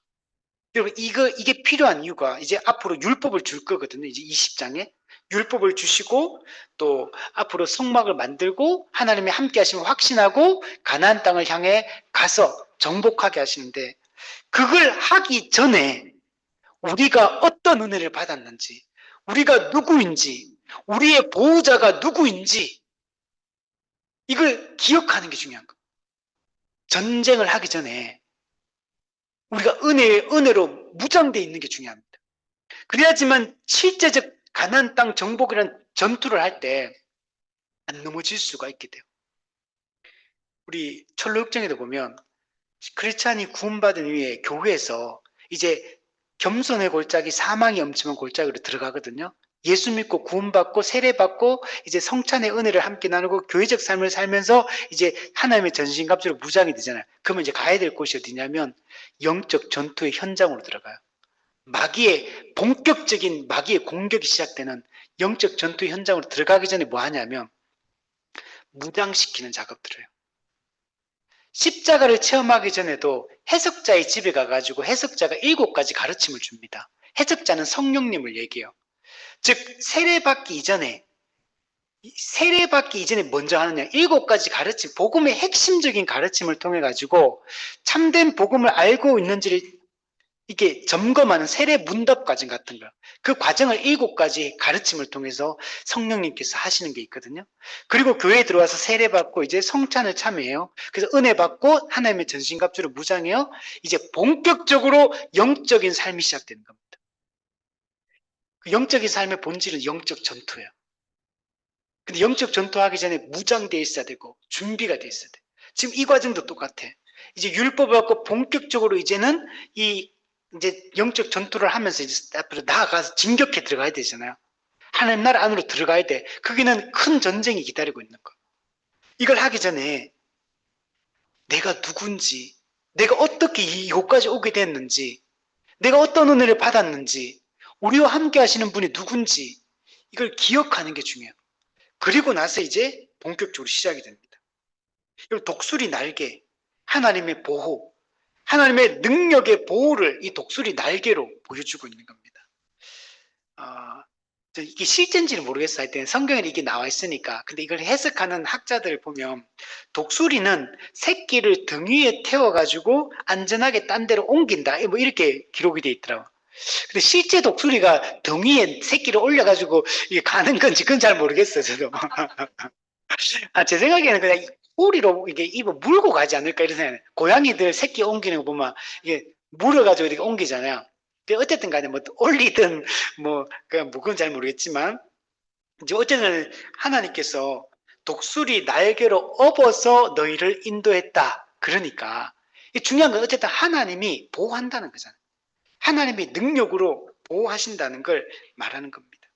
여러분 이게 필요한 이유가 이제 앞으로 율법을 줄 거거든요. 이제 20장에 율법을 주시고 또 앞으로 성막을 만들고 하나님이 함께 하심을 확신하고 가나안 땅을 향해 가서 정복하게 하시는데 그걸 하기 전에 우리가 어떤 은혜를 받았는지 우리가 누구인지 우리의 보호자가 누구인지 이걸 기억하는 게 중요한 겁니다. 전쟁을 하기 전에 우리가 은혜로 무장되어 있는 게 중요합니다. 그래야지만 실제적 가나안 땅 정복이라는 전투를 할 때 안 넘어질 수가 있게 돼요. 우리 철로역정에도 보면 크리스찬이 구원받은 이후에 교회에서 이제 겸손의 골짜기 사망이 엄침한 골짜기로 들어가거든요. 예수 믿고 구원받고 세례받고 이제 성찬의 은혜를 함께 나누고 교회적 삶을 살면서 이제 하나님의 전신갑주로 무장이 되잖아요. 그러면 이제 가야 될 곳이 어디냐면 영적 전투의 현장으로 들어가요. 본격적인 마귀의 공격이 시작되는 영적 전투의 현장으로 들어가기 전에 뭐 하냐면 무장시키는 작업들을 해요. 십자가를 체험하기 전에도 해석자의 집에 가가지고 해석자가 7가지 가르침을 줍니다. 해석자는 성령님을 얘기해요. 즉 세례받기 이전에 먼저 하느냐 7가지 가르침, 복음의 핵심적인 가르침을 통해 가지고 참된 복음을 알고 있는지를 이게 점검하는 세례 문답 과정 같은 거. 그 과정을 7가지 가르침을 통해서 성령님께서 하시는 게 있거든요. 그리고 교회에 들어와서 세례받고 이제 성찬을 참여해요. 그래서 은혜 받고 하나님의 전신갑주로 무장해요. 이제 본격적으로 영적인 삶이 시작되는 겁니다. 그 영적인 삶의 본질은 영적 전투예요. 근데 영적 전투하기 전에 무장되어 있어야 되고 준비가 되어 있어야 돼. 지금 이 과정도 똑같아. 이제 율법을 갖고 본격적으로 이제는 이제 영적 전투를 하면서 이제 앞으로 나아가서 진격해 들어가야 되잖아요. 하나님 나라 안으로 들어가야 돼. 거기는 큰 전쟁이 기다리고 있는 거. 이걸 하기 전에 내가 누군지, 내가 어떻게 이곳까지 오게 됐는지, 내가 어떤 은혜를 받았는지, 우리와 함께 하시는 분이 누군지 이걸 기억하는 게 중요해요. 그리고 나서 이제 본격적으로 시작이 됩니다. 독수리 날개, 하나님의 보호, 하나님의 능력의 보호를 이 독수리 날개로 보여주고 있는 겁니다. 이게 실제인지는 모르겠어요. 하여튼 성경에 이게 나와 있으니까. 근데 이걸 해석하는 학자들을 보면 독수리는 새끼를 등 위에 태워가지고 안전하게 딴 데로 옮긴다. 뭐 이렇게 기록이 돼 있더라고요. 근데 실제 독수리가 등 위에 새끼를 올려가지고 이게 가는 건지 그건 잘 모르겠어요. 저도. 제 생각에는 그냥 꼬리로 이게 입을 물고 가지 않을까 이런 생각이. 고양이들 새끼 옮기는 거 보면 이게 물어가지고 이렇게 옮기잖아요. 어쨌든 간에 뭐 올리든 그건 잘 모르겠지만 이제 어쨌든 하나님께서 독수리 날개로 업어서 너희를 인도했다. 그러니까 중요한 건 어쨌든 하나님이 보호한다는 거잖아요. 하나님이 능력으로 보호하신다는 걸 말하는 겁니다.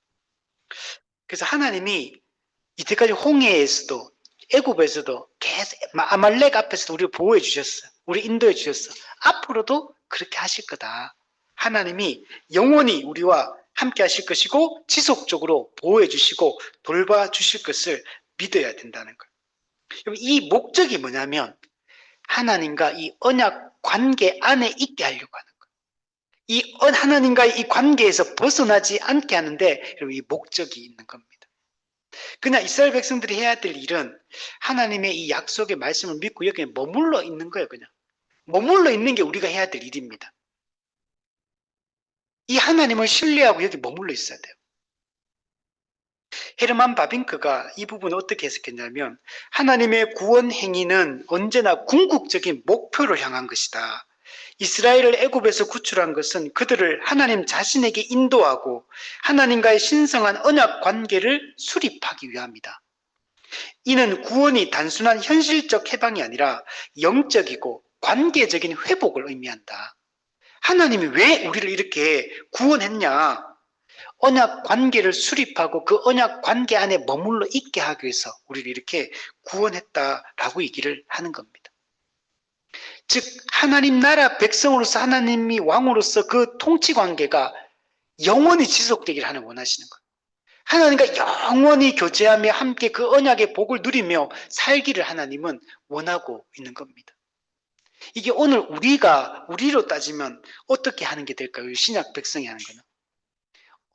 그래서 하나님이 이때까지 홍해에서도 애굽에서도 계속 아말렉 앞에서도 우리를 보호해 주셨어. 우리 인도해 주셨어. 앞으로도 그렇게 하실 거다. 하나님이 영원히 우리와 함께 하실 것이고 지속적으로 보호해 주시고 돌봐 주실 것을 믿어야 된다는 거예요. 이 목적이 뭐냐면 하나님과 이 언약 관계 안에 있게 하려고 하는 거예요. 이 하나님과의 이 관계에서 벗어나지 않게 하는데 이 목적이 있는 겁니다. 그냥 이스라엘 백성들이 해야 될 일은 하나님의 이 약속의 말씀을 믿고 여기에 머물러 있는 거예요. 그냥 머물러 있는 게 우리가 해야 될 일입니다. 이 하나님을 신뢰하고 여기 머물러 있어야 돼요. 헤르만 바빙크가 이 부분을 어떻게 해석했냐면 하나님의 구원 행위는 언제나 궁극적인 목표를 향한 것이다. 이스라엘을 애굽에서 구출한 것은 그들을 하나님 자신에게 인도하고 하나님과의 신성한 언약 관계를 수립하기 위함이다. 이는 구원이 단순한 현실적 해방이 아니라 영적이고 관계적인 회복을 의미한다. 하나님이 왜 우리를 이렇게 구원했냐? 언약 관계를 수립하고 그 언약 관계 안에 머물러 있게 하기 위해서 우리를 이렇게 구원했다라고 얘기를 하는 겁니다. 즉 하나님 나라 백성으로서 하나님이 왕으로서 그 통치 관계가 영원히 지속되기를 하나님 원하시는 거예요. 하나님과 영원히 교제하며 함께 그 언약의 복을 누리며 살기를 하나님은 원하고 있는 겁니다. 이게 오늘 우리로 따지면 어떻게 하는 게 될까요? 신약 백성이 하는 거는.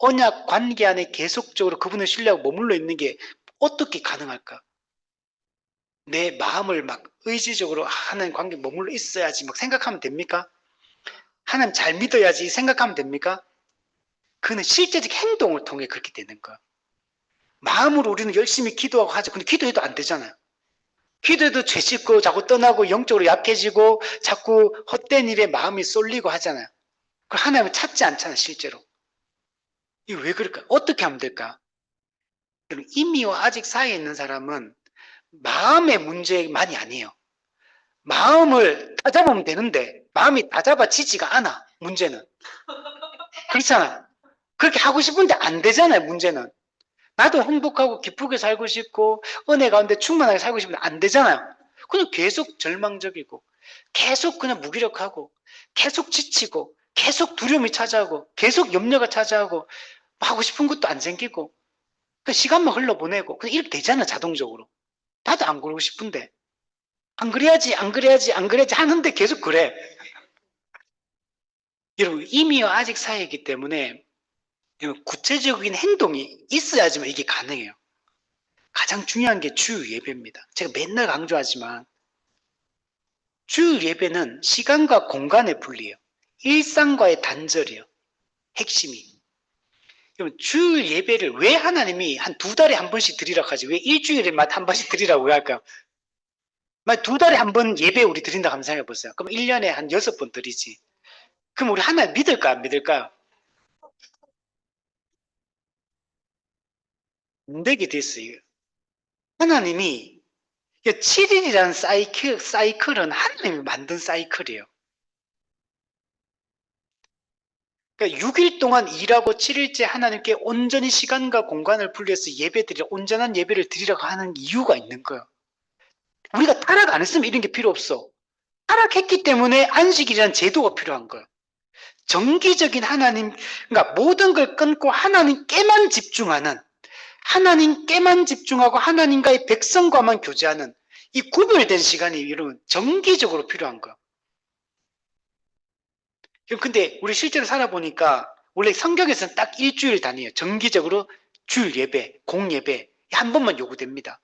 언약 관계 안에 계속적으로 그분을 신뢰하고 머물러 있는 게 어떻게 가능할까? 내 마음을 막 의지적으로 하나님 관계에 머물러 있어야지 막 생각하면 됩니까? 하나님 잘 믿어야지 생각하면 됩니까? 그는 실제적 행동을 통해 그렇게 되는 거야. 마음으로 우리는 열심히 기도하고 하죠. 근데 기도해도 안 되잖아요. 기도해도 죄 짓고 자꾸 떠나고 영적으로 약해지고 자꾸 헛된 일에 마음이 쏠리고 하잖아요. 그 하나님을 찾지 않잖아요, 실제로. 이게 왜 그럴까? 어떻게 하면 될까? 이미와 아직 사이에 있는 사람은 마음의 문제만이 아니에요. 마음을 다 잡으면 되는데 마음이 다 잡아지지가 않아, 문제는. 그렇잖아. 그렇게 하고 싶은데 안 되잖아요, 문제는. 나도 행복하고 기쁘게 살고 싶고 은혜 가운데 충만하게 살고 싶은데 안 되잖아요. 그냥 계속 절망적이고 계속 그냥 무기력하고 계속 지치고 계속 두려움이 찾아오고 계속 염려가 찾아오고 하고 싶은 것도 안 생기고 시간만 흘러보내고 그냥 이렇게 되잖아, 자동적으로. 나도 안 그러고 싶은데 안 그래야지 하는데 계속 그래. 여러분, 이미와 아직 사이이기 때문에 구체적인 행동이 있어야지만 이게 가능해요. 가장 중요한 게 주일 예배입니다. 제가 맨날 강조하지만 주일 예배는 시간과 공간의 분리예요. 일상과의 단절이에요. 핵심이. 주일 예배를 왜 하나님이 한 2달에 한 번씩 드리라고 하지? 왜 일주일에만 한 번씩 드리라고 할까요? 2달에 한 번 예배 우리 드린다고 한번 생각해 보세요. 그럼 1년에 한 6번 드리지. 그럼 우리 하나님 믿을까 안 믿을까요? 안 되게 됐어요. 하나님이 7일이라는 사이클은 하나님이 만든 사이클이에요. 그러니까 6일 동안 일하고 7일째 하나님께 온전히 시간과 공간을 분리해서 온전한 예배를 드리라고 하는 이유가 있는 거예요. 우리가 타락 안 했으면 이런 게 필요 없어. 타락했기 때문에 안식이라는 제도가 필요한 거예요. 정기적인 그러니까 모든 걸 끊고 하나님께만 집중하고 하나님과의 백성과만 교제하는 이 구별된 시간이 여러분 정기적으로 필요한 거예요. 근데 우리 실제로 살아보니까 원래 성경에서는 딱 일주일 단위예요. 정기적으로 주일 예배, 공예배 한 번만 요구됩니다.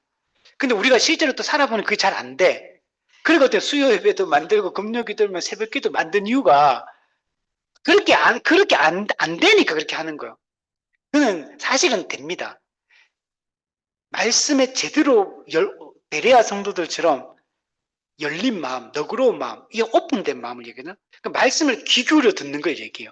근데 우리가 실제로 또 살아보니 그게 잘 안 돼. 그리고 또 수요 예배도 만들고 금요기도 새벽기도 만든 이유가 그렇게 안 되니까 그렇게 하는 거예요. 그는 사실은 됩니다. 말씀에 제대로 베레아 성도들처럼 열린 마음, 너그러운 마음, 이게 오픈된 마음을 얘기하는 그러니까 말씀을 귀 기울여 듣는 걸 얘기해요.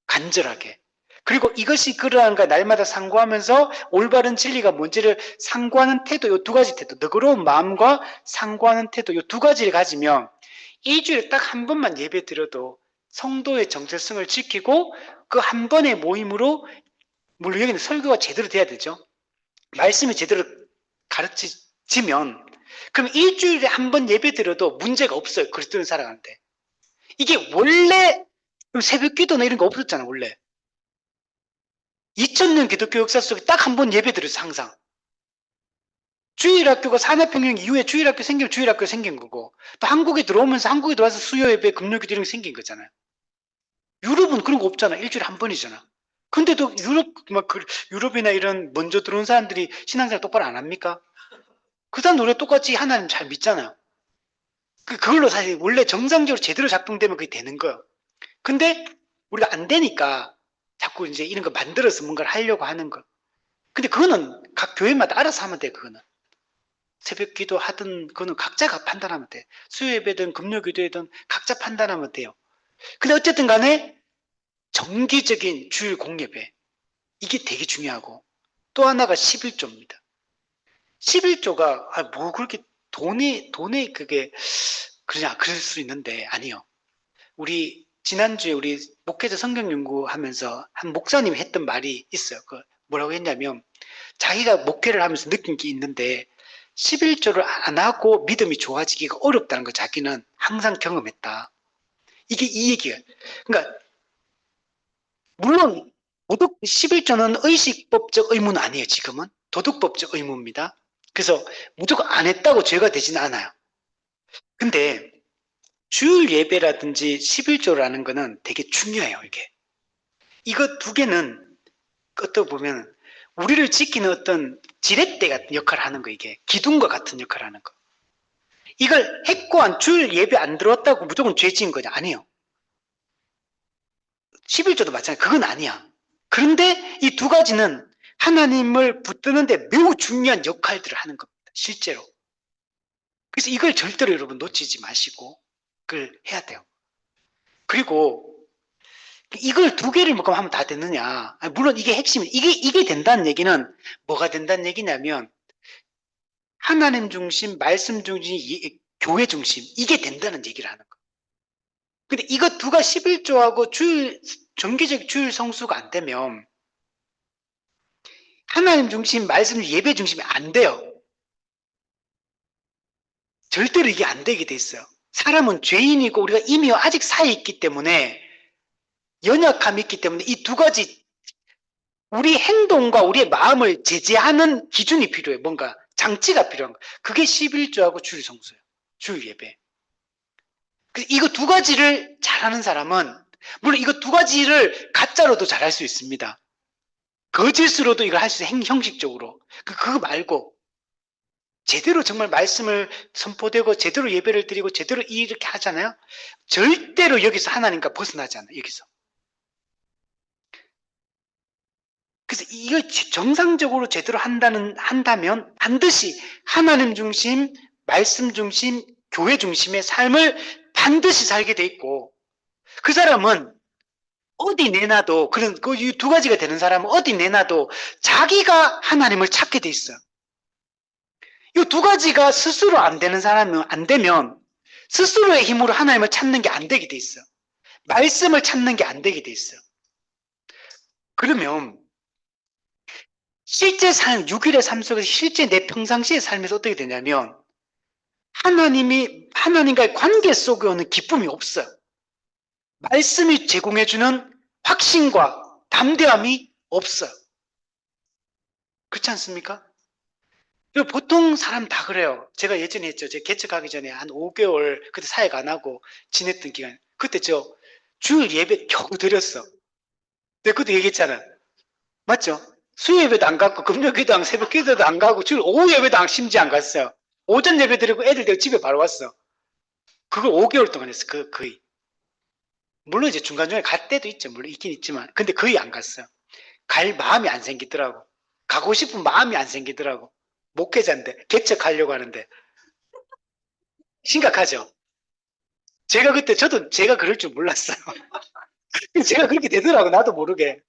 간절하게. 그리고 이것이 그러한가 날마다 상고하면서 올바른 진리가 뭔지를 상고하는 태도, 요 두 가지 태도, 너그러운 마음과 상고하는 태도, 요 두 가지를 가지면 일주일에 딱 한 번만 예배 드려도 성도의 정체성을 지키고 그 한 번의 모임으로, 물론 여기는 설교가 제대로 돼야 되죠. 말씀이 제대로 가르치지면 그럼 일주일에 한 번 예배 드려도 문제가 없어요. 그리스도인 살아가는데. 이게 원래 새벽 기도나 이런 거 없었잖아. 원래 2000년 기독교 역사 속에 딱 한 번 예배 드렸어. 항상 주일학교가 산해평양 이후에 주일학교 생기면 주일학교 생긴 거고, 또 한국에 들어오면서 한국에 들어와서 수요 예배, 금요 기도 이런 게 생긴 거잖아요. 유럽은 그런 거 없잖아. 일주일에 한 번이잖아. 근데도 유럽이나 이런 먼저 들어온 사람들이 신앙생활 똑바로 안 합니까? 그 사람도 우리가 똑같이 하나님 잘 믿잖아요. 그걸로 사실 원래 정상적으로 제대로 작동되면 그게 되는 거예요. 근데 우리가 안 되니까 자꾸 이제 이런 거 만들어서 뭔가를 하려고 하는 거. 근데 그거는 각 교회마다 알아서 하면 돼, 그거는. 새벽 기도 하든 그거는 각자가 판단하면 돼. 수요 예배든 금요 기도든 각자 판단하면 돼요. 근데 어쨌든 간에 정기적인 주일 공예배, 이게 되게 중요하고, 또 하나가 11조입니다. 11조가 뭐 그렇게 돈이 그게 그러냐 그럴 수 있는데 아니요. 우리 지난주에 우리 목회자 성경 연구하면서 한 목사님이 했던 말이 있어요. 그 뭐라고 했냐면 자기가 목회를 하면서 느낀 게 있는데 11조를 안 하고 믿음이 좋아지기가 어렵다는 거 자기는 항상 경험했다. 이게 이 얘기예요. 그러니까 물론 도덕 11조는 의식법적 의무는 아니에요. 지금은 도덕법적 의무입니다. 그래서 무조건 안 했다고 죄가 되지는 않아요. 근데 주일 예배라든지 11조라는 거는 되게 중요해요. 이게 이거 두 개는 어떻게 보면 우리를 지키는 어떤 지렛대 같은 역할을 하는 거, 이게 기둥과 같은 역할을 하는 거. 이걸 했고 주일 예배 안 들어왔다고 무조건 죄 지은 거냐? 아니에요. 11조도 마찬가지. 그건 아니야. 그런데 이 두 가지는 하나님을 붙드는데 매우 중요한 역할들을 하는 겁니다. 실제로. 그래서 이걸 절대로 여러분 놓치지 마시고 그걸 해야 돼요. 그리고 이걸 두 개를 하면 다 되느냐? 물론 이게 핵심이 이게 된다는 얘기는 뭐가 된다는 얘기냐면 하나님 중심, 말씀 중심, 교회 중심 이게 된다는 얘기를 하는 거예요. 근데 이거 두가 11조하고 정기적 주일 성수가 안 되면 하나님 중심, 말씀 예배 중심이 안 돼요. 절대로 이게 안 되게 돼 있어요. 사람은 죄인이고 우리가 이미 아직 사에 있기 때문에 연약함이 있기 때문에 이 두 가지 우리 행동과 우리의 마음을 제재하는 기준이 필요해. 뭔가 장치가 필요한 거. 그게 11조하고 주일 성수예요. 주일 예배. 이거 두 가지를 잘하는 사람은 물론 이거 두 가지를 가짜로도 잘할 수 있습니다. 거짓으로도 이걸 할 수 있어요. 형식적으로. 그거 말고 제대로 정말 말씀을 선포되고 제대로 예배를 드리고 제대로 이렇게 하잖아요. 절대로 여기서 하나님과 벗어나지 않아요. 여기서. 그래서 이걸 정상적으로 제대로 한다면 반드시 하나님 중심, 말씀 중심, 교회 중심의 삶을 반드시 살게 돼 있고 그 사람은 어디 내놔도 그런 그 두 가지가 되는 사람은 어디 내놔도 자기가 하나님을 찾게 돼 있어요. 이 두 가지가 스스로 안 되는 사람은 안 되면 스스로의 힘으로 하나님을 찾는 게 안 되게 돼 있어요. 말씀을 찾는 게 안 되게 돼 있어요. 그러면 실제 삶, 6일의 삶 속에서 실제 내 평상시의 삶에서 어떻게 되냐면 하나님과의 관계 속에 오는 기쁨이 없어요. 말씀이 제공해주는 확신과 담대함이 없어요. 그렇지 않습니까? 보통 사람 다 그래요. 제가 예전에 했죠. 제가 개척하기 전에 한 5개월 그때 사역 안 하고 지냈던 기간. 그때 저 주일 예배 겨우 드렸어. 내가 그때 얘기했잖아. 맞죠? 수요 예배도 안 갔고 금요 기도 안 새벽 기도도 안 가고 주일 오후 예배도 심지어 안 갔어요. 오전 예배 드리고 애들 데리고 집에 바로 왔어. 그걸 5개월 동안 했어. 거의. 물론 이제 중간중간에 갈 때도 있죠. 물론 있긴 있지만. 근데 거의 안 갔어요. 갈 마음이 안 생기더라고. 가고 싶은 마음이 안 생기더라고. 목회자인데 개척하려고 하는데. 심각하죠? 제가 그때 저도 제가 그럴 줄 몰랐어요. 제가 그렇게 되더라고. 나도 모르게.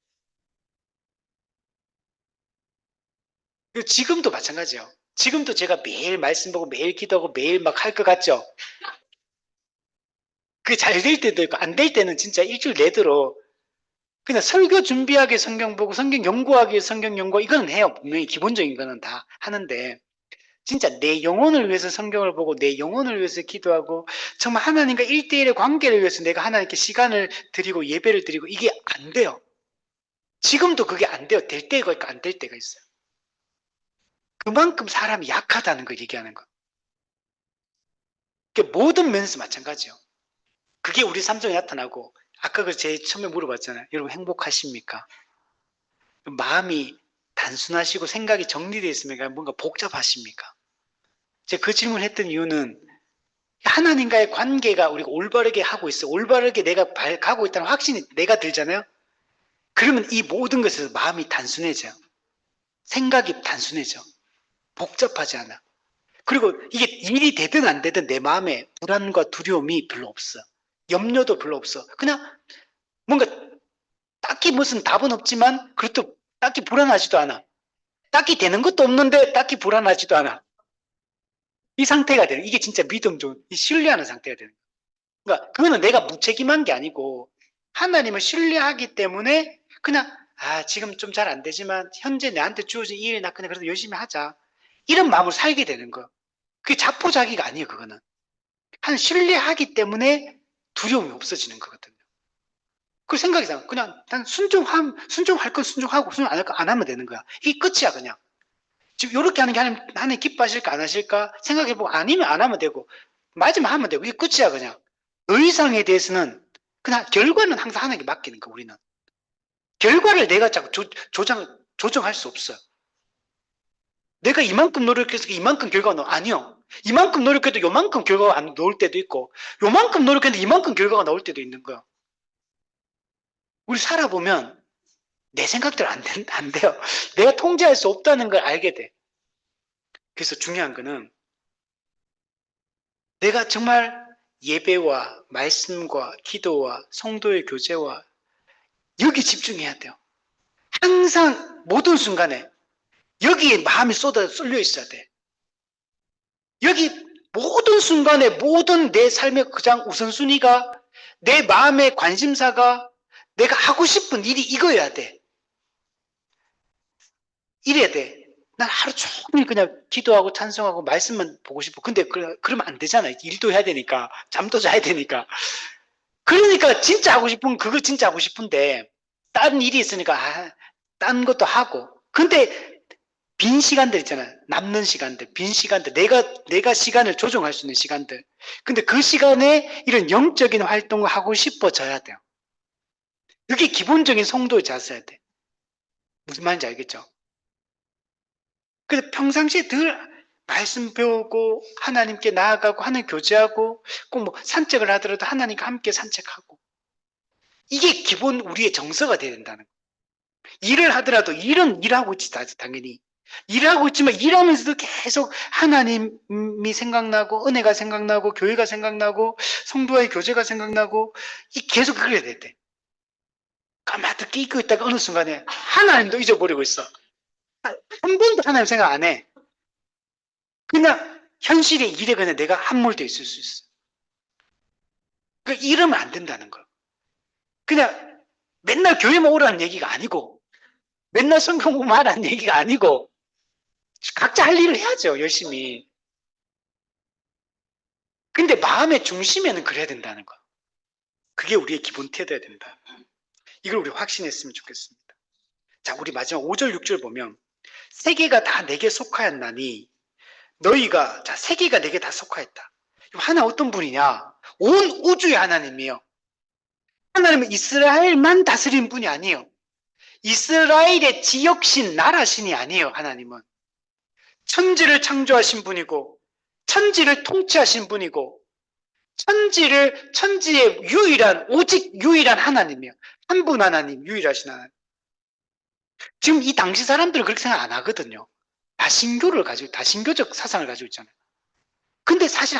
지금도 마찬가지예요. 지금도 제가 매일 말씀 보고 매일 기도하고 매일 막 할 것 같죠? 그게 잘 될 때도 있고 안 될 때는 진짜 일주일 내도록 그냥 설교 준비하기 성경 보고 성경 연구하기 성경 연구 이거는 해요. 분명히 기본적인 거는 다 하는데 진짜 내 영혼을 위해서 성경을 보고 내 영혼을 위해서 기도하고 정말 하나님과 1대1의 관계를 위해서 내가 하나님께 시간을 드리고 예배를 드리고 이게 안 돼요. 지금도 그게 안 돼요. 될 때가 있고 안 될 때가 있어요. 그만큼 사람이 약하다는 걸 얘기하는 거. 모든 면에서 마찬가지요. 그게 우리 삶 속에 나타나고 아까 그 제일 처음에 물어봤잖아요. 여러분 행복하십니까? 마음이 단순하시고 생각이 정리되어 있습니까? 뭔가 복잡하십니까? 제가 그 질문을 했던 이유는 하나님과의 관계가 우리가 올바르게 하고 있어. 올바르게 내가 가고 있다는 확신이 내가 들잖아요. 그러면 이 모든 것에서 마음이 단순해져요. 생각이 단순해져. 복잡하지 않아. 그리고 이게 일이 되든 안 되든 내 마음에 불안과 두려움이 별로 없어. 염려도 별로 없어. 그냥 뭔가 딱히 무슨 답은 없지만 그것도 딱히 불안하지도 않아. 딱히 되는 것도 없는데 딱히 불안하지도 않아. 이 상태가 되는, 이게 진짜 믿음 좀, 신뢰하는 상태가 되는 거야. 그러니까 그거는 내가 무책임한 게 아니고 하나님을 신뢰하기 때문에 그냥 지금 좀 잘 안 되지만 현재 내한테 주어진 이 일을 나 그냥 그래도 열심히 하자. 이런 마음으로 살게 되는 거. 그게 자포자기가 아니에요, 그거는. 한 신뢰하기 때문에 두려움이 없어지는 거거든요. 그 생각이잖아. 그냥 난 순종할 건 순종하고 순종 안 할 거 안 하면 되는 거야. 이게 끝이야, 그냥. 지금 이렇게 하는 게 하나님 기뻐하실까 안 하실까 생각해보고 아니면 안 하면 되고 맞으면 하면 되고 이게 끝이야, 그냥. 더 이상에 대해서는 그냥 결과는 항상 하나님께 맡기는 거 우리는. 결과를 내가 자꾸 조정할 수 없어요. 내가 이만큼 노력해서 이만큼 결과가 나와. 아니요. 이만큼 노력해도 요만큼 결과가 안 나올 때도 있고 요만큼 노력했는데 이만큼 결과가 나올 때도 있는 거야. 우리 살아보면 내 생각대로 안 돼요. 내가 통제할 수 없다는 걸 알게 돼. 그래서 중요한 거는 내가 정말 예배와 말씀과 기도와 성도의 교제와 여기 집중해야 돼요. 항상 모든 순간에 여기에 마음이 쏠려 있어야 돼. 여기 모든 순간에 모든 내 삶의 가장 우선순위가 내 마음의 관심사가 내가 하고 싶은 일이 이거여야 돼. 이래야 돼. 난 하루 종일 그냥 기도하고 찬송하고 말씀만 보고 싶어. 근데 그러면 안 되잖아요. 일도 해야 되니까. 잠도 자야 되니까. 그러니까 진짜 하고 싶은 그거 진짜 하고 싶은데 다른 일이 있으니까 다른 것도 하고. 근데 빈 시간들 있잖아요. 남는 시간들, 빈 시간들, 내가 시간을 조정할 수 있는 시간들. 근데 그 시간에 이런 영적인 활동을 하고 싶어져야 돼요. 그게 기본적인 성도의 자세야 돼. 무슨 말인지 알겠죠? 그래서 평상시에 늘 말씀 배우고 하나님께 나아가고 하나님 교제하고 꼭 뭐 산책을 하더라도 하나님과 함께 산책하고 이게 기본 우리의 정서가 돼야 된다는 거예요. 일을 하더라도 일은 일하고 있지 당연히. 일하고 있지만 일하면서도 계속 하나님이 생각나고 은혜가 생각나고 교회가 생각나고 성도와의 교제가 생각나고 계속 그래야 돼. 까마득 끼고 있다가 어느 순간에 하나님도 잊어버리고 있어. 한 번도 하나님 생각 안 해. 그냥 현실의 일에 그냥 내가 함몰되어 있을 수 있어. 그러니까 이러면 안 된다는 거. 그냥 맨날 교회만 오라는 얘기가 아니고 맨날 성경 보면 하라는 얘기가 아니고 각자 할 일을 해야죠. 열심히. 근데 마음의 중심에는 그래야 된다는 거. 그게 우리의 기본 태도여야 된다. 이걸 우리 확신했으면 좋겠습니다. 자, 우리 마지막 5절 6절 보면 세계가 다 내게 속하였나니 너희가 자 세계가 내게 다 속하였다. 하나 어떤 분이냐? 온 우주의 하나님이에요. 하나님은 이스라엘만 다스린 분이 아니에요. 이스라엘의 지역신, 나라신이 아니에요. 하나님은 천지를 창조하신 분이고 천지를 통치하신 분이고 천지의 오직 유일한 하나님이에요. 한 분 하나님, 유일하신 하나님. 지금 이 당시 사람들은 그렇게 생각 안 하거든요. 다신교적 사상을 가지고 있잖아요. 근데 사실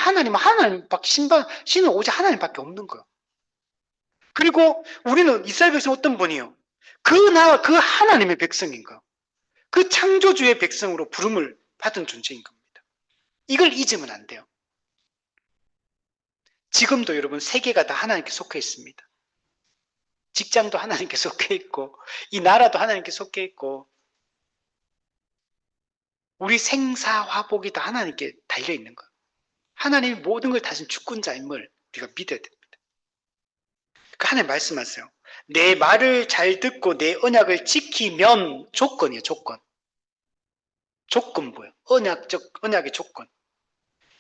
신은 오직 하나님밖에 없는 거예요. 그리고 우리는 이스라엘 백성 어떤 분이요? 그 하나님의 백성인 거예요. 그 창조주의 백성으로 부름을 받은 존재인 겁니다. 이걸 잊으면 안 돼요. 지금도 여러분 세계가 다 하나님께 속해 있습니다. 직장도 하나님께 속해 있고 이 나라도 하나님께 속해 있고 우리 생사화복이 다 하나님께 달려 있는 거예요. 하나님이 모든 걸 다스린 주권자임을 우리가 믿어야 됩니다. 하나님 말씀하세요. 내 말을 잘 듣고 내 언약을 지키면 조건이에요. 조건. 조건 뭐예요? 언약의 조건.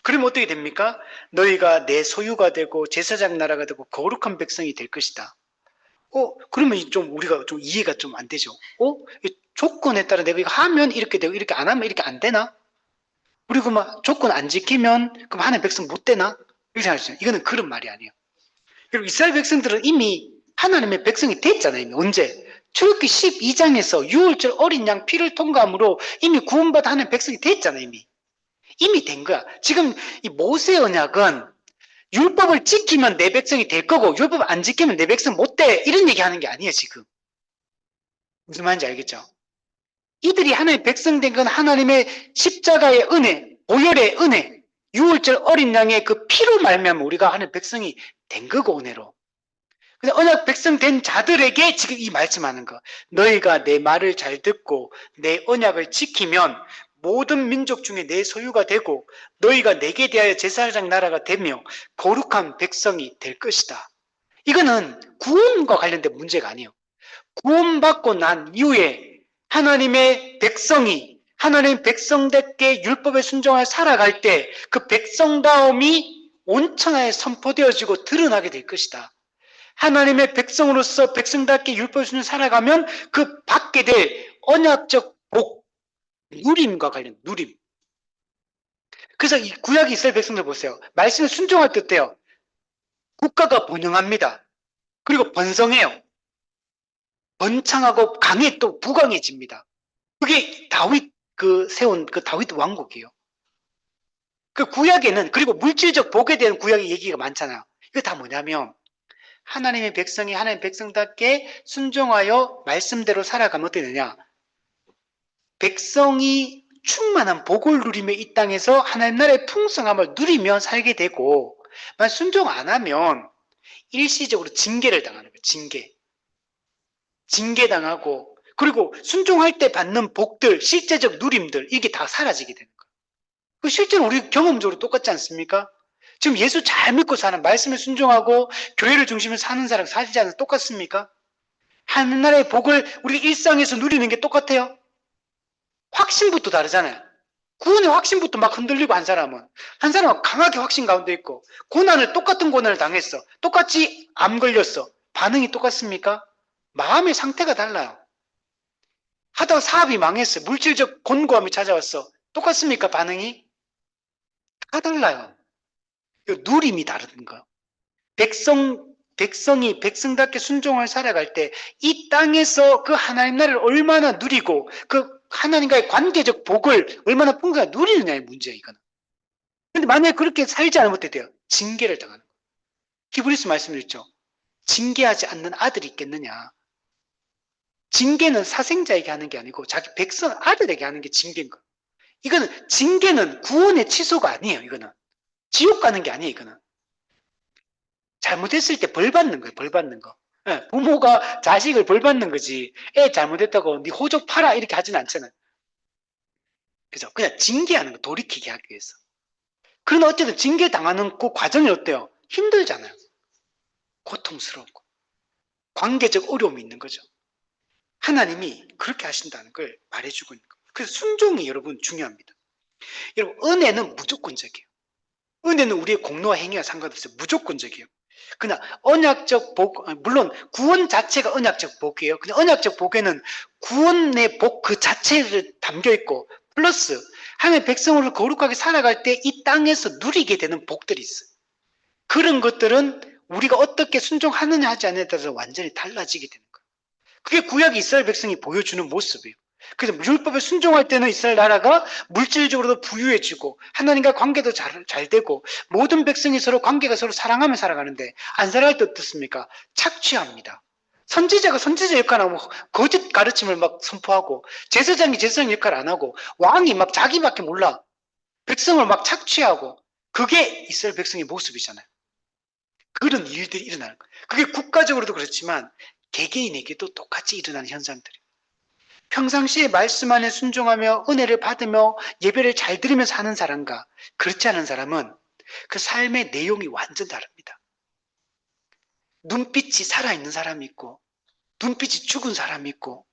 그러면 어떻게 됩니까? 너희가 내 소유가 되고 제사장 나라가 되고 거룩한 백성이 될 것이다. 그러면 좀 우리가 좀 이해가 좀 안 되죠. 조건에 따라 내가 이거 하면 이렇게 되고 이렇게 안 하면 이렇게 안 되나? 그리고 막 조건 안 지키면 그럼 하나님 백성 못 되나? 이렇게 생각하시죠. 이거는 그런 말이 아니에요. 그리고 이스라엘 백성들은 이미 하나님의 백성이 됐잖아요. 이미. 언제? 출애굽기 12장에서 6월절 어린 양 피를 통과함으로 이미 구원받아 하나님의 백성이 됐잖아요. 이미 된 거야. 지금 이 모세 언약은 율법을 지키면 내 백성이 될 거고 율법 안 지키면 내 백성 못 돼. 이런 얘기 하는 게 아니에요. 지금. 무슨 말인지 알겠죠? 이들이 하나님의 백성 된 건 하나님의 십자가의 은혜, 보혈의 은혜, 6월절 어린 양의 그 피로 말미암아 우리가 하나님의 백성이 된 거고 은혜로. 근데 언약 백성 된 자들에게 지금 이 말씀하는 거. 너희가 내 말을 잘 듣고 내 언약을 지키면 모든 민족 중에 내 소유가 되고 너희가 내게 대하여 제사장 나라가 되며 거룩한 백성이 될 것이다. 이거는 구원과 관련된 문제가 아니에요. 구원받고 난 이후에 하나님의 백성이 하나님의 백성답게 율법에 순종하여 살아갈 때 그 백성다움이 온천하에 선포되어지고 드러나게 될 것이다. 하나님의 백성으로서 백성답게 율법에 순종하여 살아가면 그 받게 될 언약적 복, 누림과 관련 누림. 그래서 이 구약 이스라엘 백성들 보세요. 말씀에 순종할 때 어때요? 국가가 번영합니다. 그리고 번성해요. 번창하고 강해 또 부강해집니다. 그게 다윗 세운 다윗 왕국이에요. 그 구약에는 그리고 물질적 복에 대한 구약의 얘기가 많잖아요. 이거 다 뭐냐면 하나님의 백성이 하나님의 백성답게 순종하여 말씀대로 살아가면 어떻게 되냐? 백성이 충만한 복을 누리며 이 땅에서 하나님 나라의 풍성함을 누리며 살게 되고 만약 순종 안 하면 일시적으로 징계를 당하는 거예요. 징계당하고 그리고 순종할 때 받는 복들, 실제적 누림들 이게 다 사라지게 되는 거예요. 실제로 우리 경험적으로 똑같지 않습니까? 지금 예수 잘 믿고 사는 말씀에 순종하고 교회를 중심으로 사는 사람 사시지 않아서 똑같습니까? 하나님나라의 복을 우리가 일상에서 누리는 게 똑같아요. 확신부터 다르잖아요. 구원의 확신부터 막 흔들리고 한 사람은 강하게 확신 가운데 있고 똑같은 고난을 당했어. 똑같이 암 걸렸어. 반응이 똑같습니까? 마음의 상태가 달라요. 하다가 사업이 망했어요. 물질적 곤고함이 찾아왔어. 똑같습니까? 반응이? 다 달라요. 누림이 다른 거예요. 백성이 백성답게 순종을 살아갈 때 이 땅에서 그 하나님 나라를 얼마나 누리고 그 하나님과의 관계적 복을 얼마나 풍성하게 누리느냐의 문제예요. 이거는. 근데 만약에 그렇게 살지 않으면 어떻게 돼요? 징계를 당하는 거예요. 히브리서 말씀드렸죠. 징계하지 않는 아들이 있겠느냐. 징계는 사생자에게 하는 게 아니고 자기 백성 아들에게 하는 게 징계인 거예요. 이거는 징계는 구원의 취소가 아니에요. 이거는 지옥 가는 게 아니에요. 이거는 잘못했을 때 벌 받는 거예요. 벌 받는 거. 부모가 자식을 벌 받는 거지. 애 잘못했다고 네 호적 팔아 이렇게 하진 않잖아요. 그죠? 그냥 징계하는 거 돌이키게 하기 위해서. 그러나 어쨌든 징계 당하는 그 과정이 어때요? 힘들잖아요. 고통스럽고 관계적 어려움이 있는 거죠. 하나님이 그렇게 하신다는 걸 말해주고 있는 거예요. 그래서 순종이 여러분 중요합니다. 여러분 은혜는 무조건적이에요. 은혜는 우리의 공로와 행위와 상관없어요. 무조건적이에요. 그러나 언약적 복, 물론 구원 자체가 언약적 복이에요. 근데 언약적 복에는 구원의 복 그 자체를 담겨 있고 플러스 하나님의 백성으로 거룩하게 살아갈 때 이 땅에서 누리게 되는 복들이 있어요. 그런 것들은 우리가 어떻게 순종하느냐 하지 않느냐에 따라서 완전히 달라지게 되는 거예요. 그게 구약 이스라엘 백성이 보여주는 모습이에요. 그래서 율법에 순종할 때는 이스라엘 나라가 물질적으로도 부유해지고 하나님과 관계도 잘 되고 모든 백성이 서로 관계가 서로 사랑하며 살아가는데 안 살아갈 때 어떻습니까? 착취합니다. 선지자가 선지자 역할 안 하고 거짓 가르침을 막 선포하고 제사장이 제사장 역할 안 하고 왕이 막 자기밖에 몰라. 백성을 막 착취하고 그게 이스라엘 백성의 모습이잖아요. 그런 일들이 일어나는 거예요. 그게 국가적으로도 그렇지만 개개인에게도 똑같이 일어나는 현상들이에요. 평상시에 말씀 안에 순종하며 은혜를 받으며 예배를 잘 드리면서 하는 사람과 그렇지 않은 사람은 그 삶의 내용이 완전 다릅니다. 눈빛이 살아있는 사람이 있고 눈빛이 죽은 사람이 있고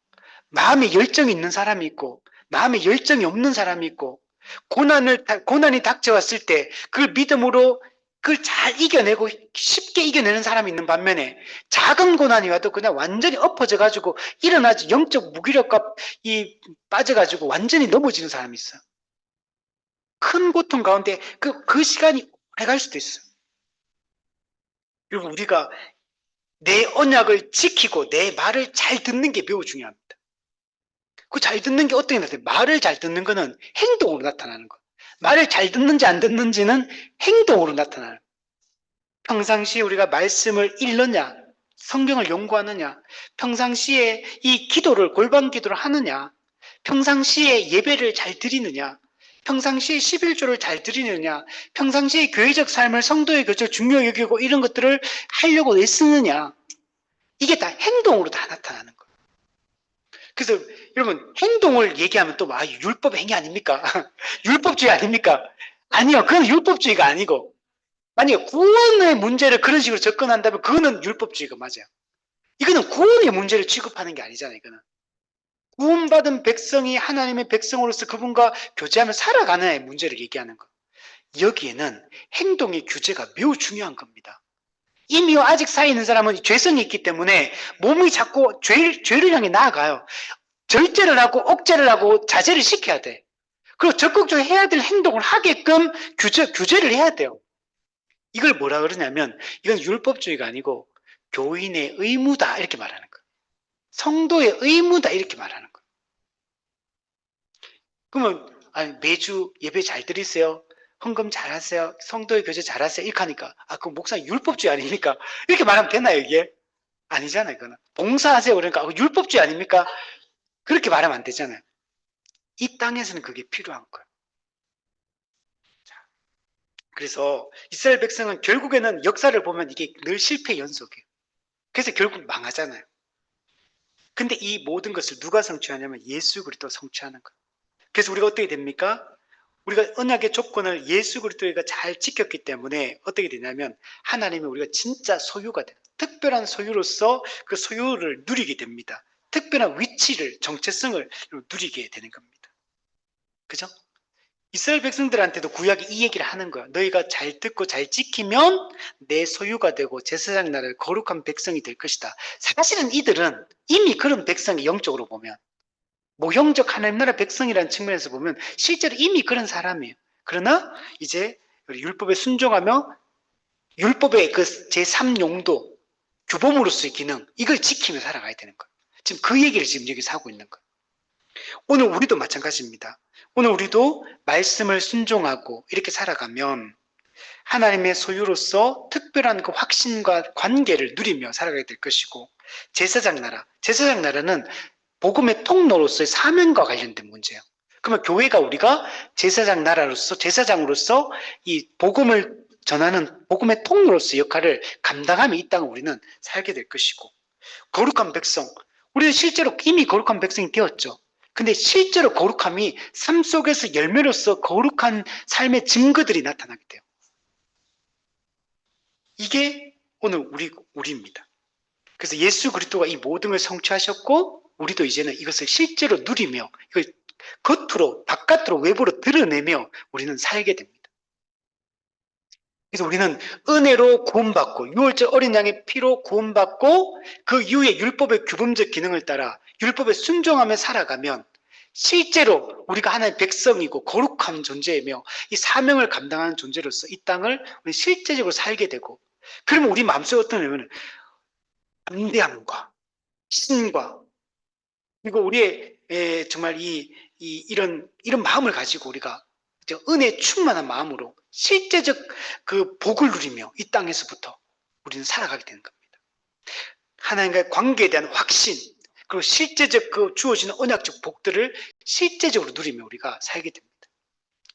마음에 열정이 있는 사람이 있고 마음에 열정이 없는 사람이 있고 고난이 닥쳐왔을 때 그걸 믿음으로 그걸 잘 이겨내고 쉽게 이겨내는 사람이 있는 반면에 작은 고난이 와도 그냥 완전히 엎어져 가지고 일어나지 영적 무기력과 빠져가지고 완전히 넘어지는 사람이 있어요. 큰 고통 가운데 그 시간이 오래 갈 수도 있어요. 그리고 우리가 내 언약을 지키고 내 말을 잘 듣는 게 매우 중요합니다. 그 잘 듣는 게 어떻게 나타나요? 말을 잘 듣는 거는 행동으로 나타나는 거. 말을 잘 듣는지 안 듣는지는 행동으로 나타나는 거. 평상시에 우리가 말씀을 읽느냐, 성경을 연구하느냐, 평상시에 이 기도를 골방 기도를 하느냐, 평상시에 예배를 잘 드리느냐, 평상시에 11조를 잘 드리느냐, 평상시에 교회적 삶을 성도의 교제를 중요하게 여기고 이런 것들을 하려고 애쓰느냐, 이게 다 행동으로 다 나타나는 거예요. 그래서 여러분 행동을 얘기하면 또 율법 행위 아닙니까? 율법주의 아닙니까? 아니요, 그건 율법주의가 아니고 만약에 구원의 문제를 그런 식으로 접근한다면 그거는 율법주의가 맞아요. 이거는 구원의 문제를 취급하는 게 아니잖아요. 이거는 구원받은 백성이 하나님의 백성으로서 그분과 교제하며 살아가는 문제를 얘기하는 거. 여기에는 행동의 규제가 매우 중요한 겁니다. 이미 아직 살아 있는 사람은 죄성이 있기 때문에 몸이 자꾸 죄를 향해 나아가요. 절제를 하고 억제를 하고 자제를 시켜야 돼. 그리고 적극적으로 해야 될 행동을 하게끔 규제를 해야 돼요. 이걸 뭐라 그러냐면 이건 율법주의가 아니고 교인의 의무다 이렇게 말하는 거예요. 성도의 의무다 이렇게 말하는 거예요. 그러면 매주 예배 잘 드리세요. 헌금 잘하세요. 성도의 교제 잘하세요. 이렇게 하니까 그럼 목사님 율법주의 아닙니까? 이렇게 말하면 되나요 이게? 아니잖아요. 이거는 봉사하세요. 그러니까 율법주의 아닙니까? 그렇게 말하면 안 되잖아요. 이 땅에서는 그게 필요한 거예요. 그래서 이스라엘 백성은 결국에는 역사를 보면 이게 늘 실패 연속이에요. 그래서 결국 망하잖아요. 근데 이 모든 것을 누가 성취하냐면 예수 그리스도가 성취하는 거예요. 그래서 우리가 어떻게 됩니까? 우리가 언약의 조건을 예수 그리스도가 잘 지켰기 때문에 어떻게 되냐면 하나님이 우리가 진짜 소유가 돼요. 특별한 소유로서 그 소유를 누리게 됩니다. 특별한 위치를, 정체성을 누리게 되는 겁니다. 그죠? 이스라엘 백성들한테도 구약이 이 얘기를 하는 거야. 너희가 잘 듣고 잘 지키면 내 소유가 되고 제사장 나라를 거룩한 백성이 될 것이다. 사실은 이들은 이미 그런 백성이 영적으로 보면 모형적 하나님 나라 백성이라는 측면에서 보면 실제로 이미 그런 사람이에요. 그러나 이제 율법에 순종하며 율법의 그 제3용도 규범으로서의 기능 이걸 지키며 살아가야 되는 거예요. 지금 그 얘기를 지금 여기서 하고 있는 거예요. 오늘 우리도 마찬가지입니다. 오늘 우리도 말씀을 순종하고 이렇게 살아가면 하나님의 소유로서 특별한 그 확신과 관계를 누리며 살아가게 될 것이고 제사장 나라는 복음의 통로로서의 사명과 관련된 문제예요. 그러면 교회가 우리가 제사장 나라로서 제사장으로서 이 복음을 전하는 복음의 통로로서의 역할을 감당하며 이 땅을 우리는 살게 될 것이고 거룩한 백성 우리는 실제로 이미 거룩한 백성이 되었죠. 근데 실제로 거룩함이 삶 속에서 열매로서 거룩한 삶의 증거들이 나타나게 돼요. 이게 오늘 우리입니다. 그래서 예수 그리스도가 이 모든 걸 성취하셨고 우리도 이제는 이것을 실제로 누리며 이걸 겉으로 바깥으로 외부로 드러내며 우리는 살게 됩니다. 그래서 우리는 은혜로 구원받고 유월절 어린 양의 피로 구원받고 그 이후에 율법의 규범적 기능을 따라 율법에 순종하며 살아가면 실제로 우리가 하나님의 백성이고 거룩한 존재이며 이 사명을 감당하는 존재로서 이 땅을 우리 실제적으로 살게 되고 그러면 우리 마음속에 어떤 의미는 담대함과 신과 그리고 우리의 정말 이런 마음을 가지고 우리가 은혜 충만한 마음으로 실제적 그 복을 누리며 이 땅에서부터 우리는 살아가게 되는 겁니다. 하나님과의 관계에 대한 확신, 그리고 실제적 그 주어지는 언약적 복들을 실제적으로 누리며 우리가 살게 됩니다.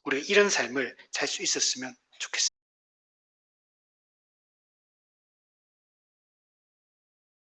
우리가 이런 삶을 살 수 있었으면 좋겠습니다.